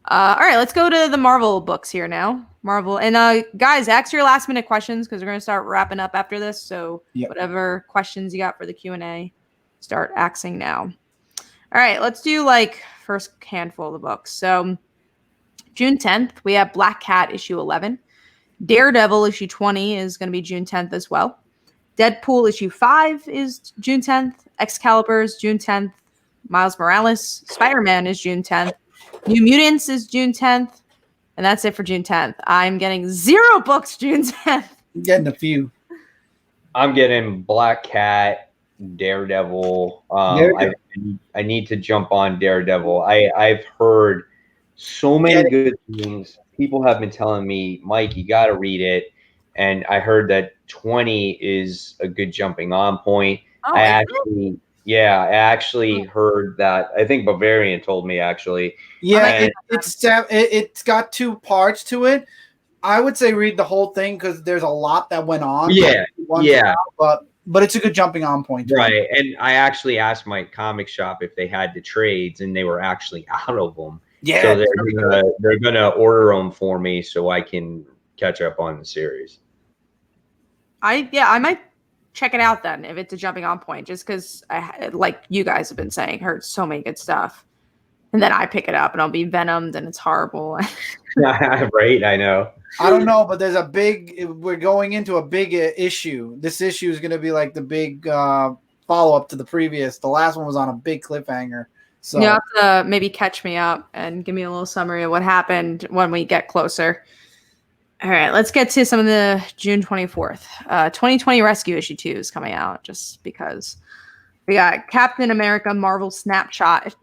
All right, let's go to the Marvel books here now. Marvel. And guys, ask your last minute questions because we're going to start wrapping up after this. So whatever questions you got for the Q&A, start axing now. All right, let's do like first handful of the books. So June 10th, we have Black Cat issue 11. Daredevil issue 20 is going to be June 10th as well. Deadpool issue 5 is June 10th. Excalibur is June 10th. Miles Morales. Spider-Man is June 10th. New Mutants is June 10th. And that's it for June 10th. I'm getting 0 books June 10th. I'm getting a few. I'm getting Black Cat, Daredevil. I need to jump on Daredevil. I've heard so many good things. People have been telling me, Mike, you got to read it. And I heard that 20 is a good jumping on point. I actually heard that. I think Bavarian told me actually. Yeah, it's got 2 parts to it. I would say read the whole thing because there's a lot that went on. But it's a good jumping on point. Right. And I actually asked my comic shop if they had the trades, and they were actually out of them. Yeah. So they're gonna order them for me so I can catch up on the series. I might check it out then if it's a jumping on point, just because like you guys have been saying, heard so many good stuff, and then I pick it up and I'll be venomed and it's horrible. Right, I know. I don't know, but we're going into a big issue. This issue is going to be like the big follow-up to the previous. The last one was on a big cliffhanger. So you have to maybe catch me up and give me a little summary of what happened when we get closer. All right, let's get to some of the June 24th. 2020 Rescue issue 2 is coming out just because. We got Captain America Marvel Snapshot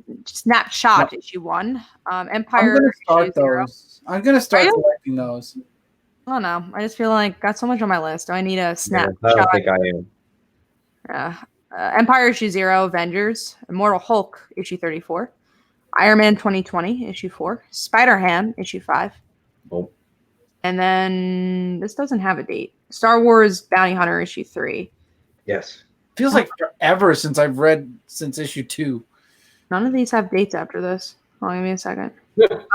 issue 1. Empire. I'm going to start collecting those. I don't know. I just feel like got so much on my list. Do I need a snapshot? I don't think I am. Empire issue 0, Avengers, Immortal Hulk issue 34, Iron Man 2020 issue 4, Spider-Ham issue 5. Oh. And then this doesn't have a date. Star Wars Bounty Hunter issue 3. Yes. Feels like forever since I've read since issue 2. None of these have dates after this. Hold on, give me a second.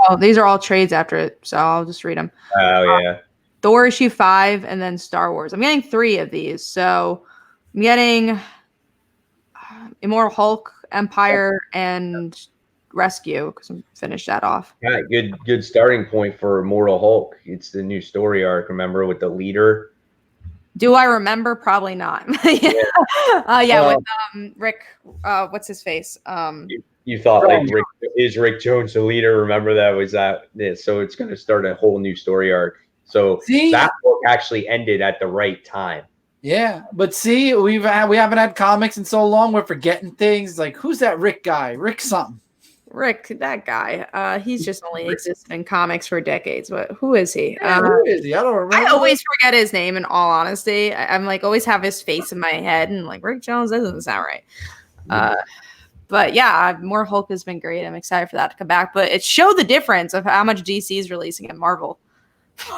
Oh, these are all trades after it, so I'll just read them. Oh, yeah. Thor issue 5 and then Star Wars. I'm getting 3 of these. So I'm getting Immortal Hulk, Empire, and Rescue, because I finished that off. Yeah, good starting point for Immortal Hulk. It's the new story arc, remember, with the leader. Do I remember? Probably not. Yeah. With Rick, what's his face? You thought like Rick Jones the leader? Remember that was that? Yeah, so it's going to start a whole new story arc. So that book actually ended at the right time. Yeah, but see, we haven't had comics in so long. We're forgetting things. Like, who's that Rick guy? Rick something. Rick, that guy. He's just only existed in comics for decades. But who is he? Who is he? I don't remember. I always forget his name. In all honesty, I'm like always have his face in my head, and like Rick Jones doesn't sound right. But yeah, more Hulk has been great. I'm excited for that to come back. But it showed the difference of how much DC is releasing and Marvel.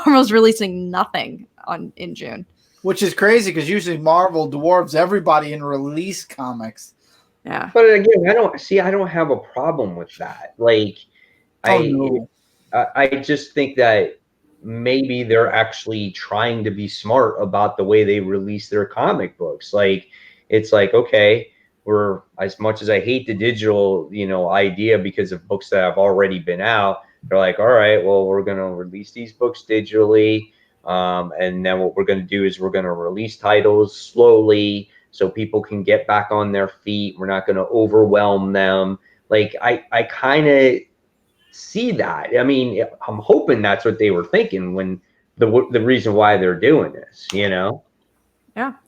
Marvel's releasing nothing in June, which is crazy because usually Marvel dwarfs everybody in release comics. Yeah, but again, I don't have a problem with that. Like, I just think that maybe they're actually trying to be smart about the way they release their comic books. Like, it's like, okay, we're, as much as I hate the digital, idea because of books that have already been out, they're like, all right, well, we're going to release these books digitally. And then what we're going to do is we're going to release titles slowly so people can get back on their feet. We're not going to overwhelm them. Like, I kind of see that. I mean, I'm hoping that's what they were thinking when the reason why they're doing this, Yeah.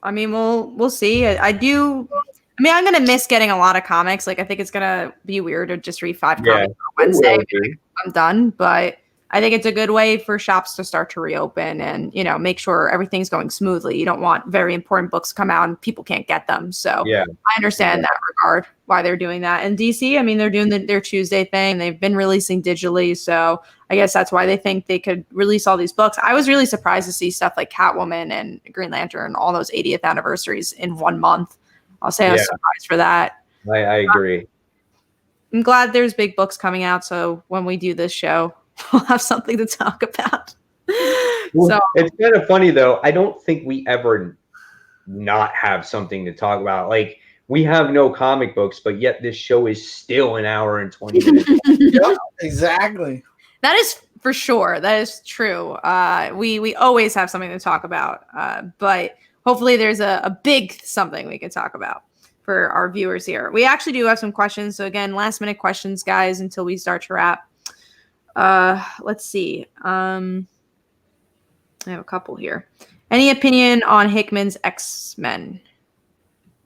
I mean, we'll see. I'm going to miss getting a lot of comics. Like, I think it's going to be weird to just read 5 comics on Wednesday. I'm done, but I think it's a good way for shops to start to reopen and, make sure everything's going smoothly. You don't want very important books to come out and people can't get them. So I understand that regard why they're doing that. And DC, I mean, they're doing their Tuesday thing. They've been releasing digitally. So I guess that's why they think they could release all these books. I was really surprised to see stuff like Catwoman and Green Lantern, all those 80th anniversaries in 1 month. I'll say I was surprised for that. I agree. I'm glad there's big books coming out. So when we do this show, we'll have something to talk about. So it's kind of funny though. I don't think we ever not have something to talk about. Like, we have no comic books, but yet this show is still an hour and 20 minutes. Yeah, exactly. That is for sure. That is true. We always have something to talk about. But hopefully there's a big something we can talk about for our viewers here. We actually do have some questions. So again, last minute questions, guys, until we start to wrap. Let's see. I have a couple here. Any opinion on Hickman's X-Men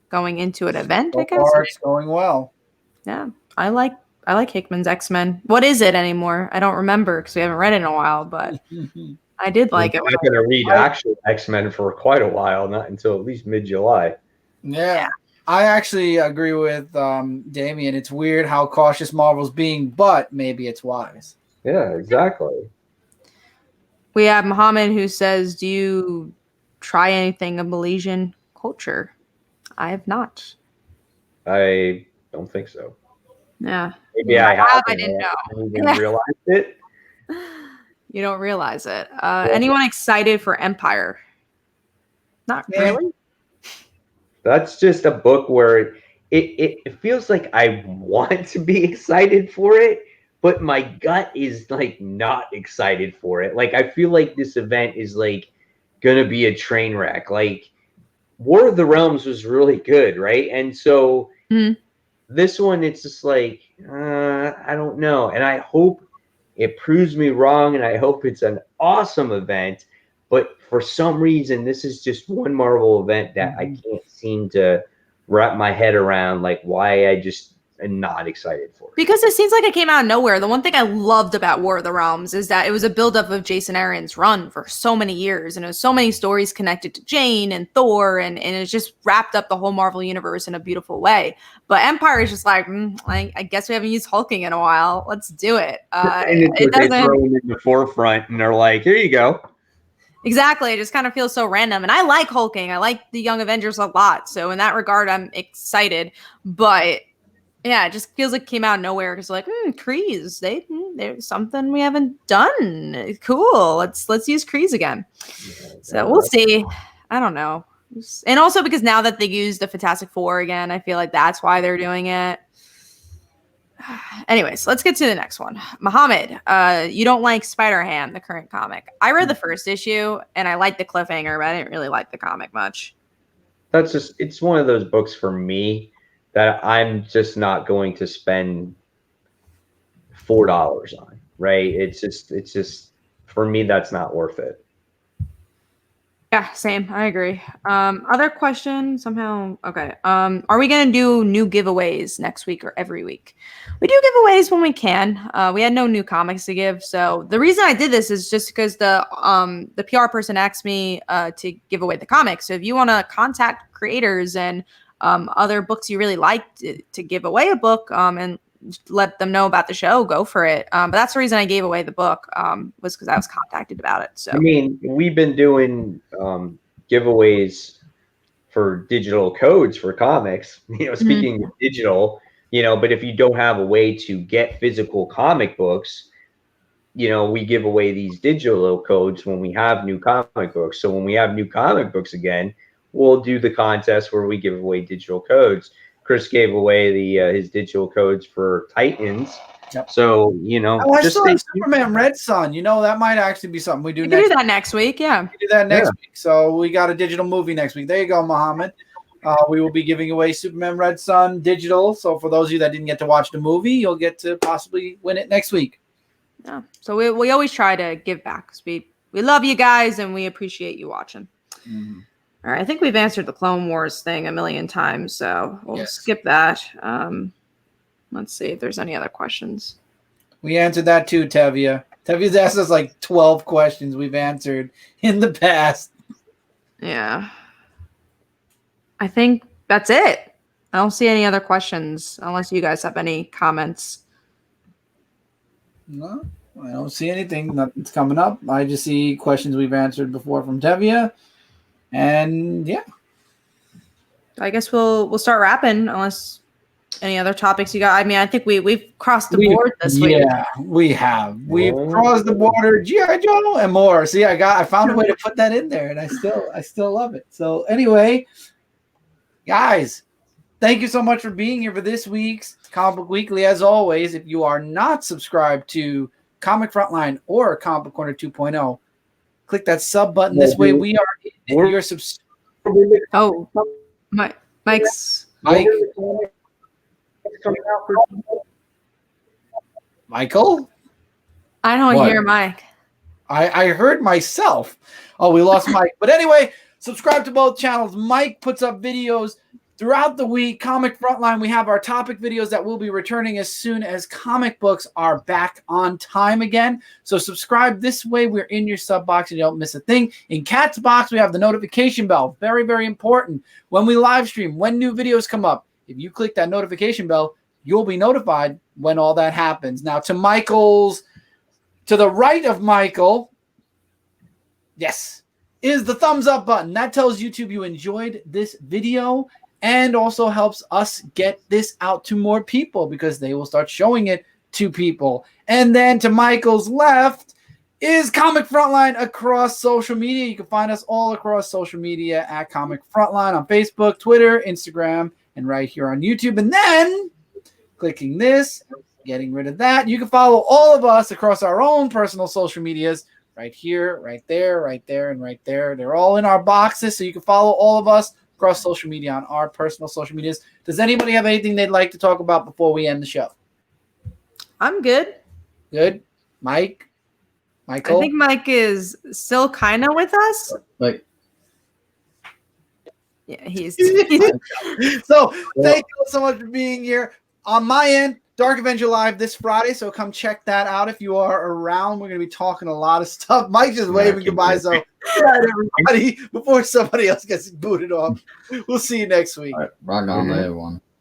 going into an event? So I guess far it's going well. Yeah, I like Hickman's X-Men. What is it anymore? I don't remember because we haven't read it in a while, but I did like it. I'm not going to read actual X-Men for quite a while, not until at least mid-July. Yeah. I actually agree with Damien. It's weird how cautious Marvel's being, but maybe it's wise. Yeah, exactly. We have Muhammad who says, do you try anything of Malaysian culture? I have not. I don't think so. Yeah. Maybe I have. I didn't know. I didn't even realize it. You don't realize it. Anyone excited for Empire? Not really. That's just a book where it feels like I want to be excited for it, but my gut is like not excited for it. Like, I feel like this event is like gonna be a train wreck. Like, War of the Realms was really good, right? And so this one, it's just like, I don't know. And I hope it proves me wrong, and I hope it's an awesome event. But for some reason, this is just one Marvel event that I can't seem to wrap my head around, like, why I just am not excited for it. Because it seems like it came out of nowhere. The one thing I loved about War of the Realms is that it was a buildup of Jason Aaron's run for so many years. And it was so many stories connected to Jane and Thor. And it just wrapped up the whole Marvel universe in a beautiful way. But Empire is just like, I guess we haven't used hulking in a while. Let's do it. And they throw them in the forefront and they're like, here you go. Exactly. It just kind of feels so random. And I like hulking. I like the Young Avengers a lot. So in that regard, I'm excited. But yeah, it just feels like it came out of nowhere. Because like, Krees, there's something we haven't done. Cool. Let's use Krees again. So we'll see. I don't know. And also because now that they use the Fantastic Four again, I feel like that's why they're doing it. Anyways, let's get to the next one. Muhammad, you don't like Spider-Ham, the current comic. I read the first issue and I liked the cliffhanger, but I didn't really like the comic much. It's one of those books for me that I'm just not going to spend $4 on, right? It's just for me, that's not worth it. Yeah, same. I agree. Other question somehow. Okay. Are we gonna do new giveaways next week or every week? We do giveaways when we can. We had no new comics to give, so the reason I did this is just because the PR person asked me to give away the comics. So if you want to contact creators and other books you really like to give away a book and let them know about the show, go for it. But that's the reason I gave away the book was because I was contacted about it. So I mean, we've been doing giveaways for digital codes for comics. Speaking of digital, but if you don't have a way to get physical comic books, we give away these digital codes when we have new comic books. So when we have new comic books again, we'll do the contest where we give away digital codes. Chris gave away his digital codes for Titans. Yep. So, I still have Superman Red Sun. That might actually be something we do next week. Do that next week. Yeah. We do that next week. So we got a digital movie next week. There you go, Muhammad. We will be giving away Superman Red Sun digital. So for those of you that didn't get to watch the movie, you'll get to possibly win it next week. Yeah. So we always try to give back because we love you guys and we appreciate you watching. Mm-hmm. All right, I think we've answered the Clone Wars thing a million times, so we'll skip that. Let's see if there's any other questions. We answered that too, Tevia. Tevia's asked us like 12 questions we've answered in the past. Yeah. I think that's it. I don't see any other questions unless you guys have any comments. No, I don't see anything. Nothing's coming up. I just see questions we've answered before from Tevia. And yeah, I guess we'll start wrapping unless any other topics you got. I mean, I think we've crossed the board this week. Yeah, we have. We've crossed the border, G.I. Joe and more. See, I found a way to put that in there, and I still love it. So anyway, guys, thank you so much for being here for this week's Comic Book Weekly. As always, if you are not subscribed to Comic Frontline or Comic Book Corner 2.0, click that sub button. This way we are in your Oh, Mike's Michael? I don't hear Mike. I heard myself. Oh, we lost Mike. But anyway, subscribe to both channels. Mike puts up videos throughout the week. Comic Frontline, we have our topic videos that will be returning as soon as comic books are back on time again. So subscribe this way. We're in your sub box and you don't miss a thing. In Cat's box, we have the notification bell. Very, very important. When we live stream, when new videos come up, if you click that notification bell, you'll be notified when all that happens. Now to the right of Michael, yes, is the thumbs up button. That tells YouTube you enjoyed this video. And also helps us get this out to more people because they will start showing it to people. And then to Michael's left is Comic Frontline across social media. You can find us all across social media at Comic Frontline on Facebook, Twitter, Instagram, and right here on YouTube. And then clicking this, getting rid of that, you can follow all of us across our own personal social medias right here, right there, right there, and right there. They're all in our boxes, so you can follow all of us across social media on our personal social medias. Does anybody have anything they'd like to talk about before we end the show? I'm good. Good. Michael? I think Mike is still kind of with us. Like, yeah, he's So thank you so much for being here. On my end, Dark Avenger Live this Friday, so come check that out if you are around. We're going to be talking a lot of stuff. Mike's just waving goodbye, so good night, everybody, before somebody else gets booted off. We'll see you next week. All right, rock on, everyone.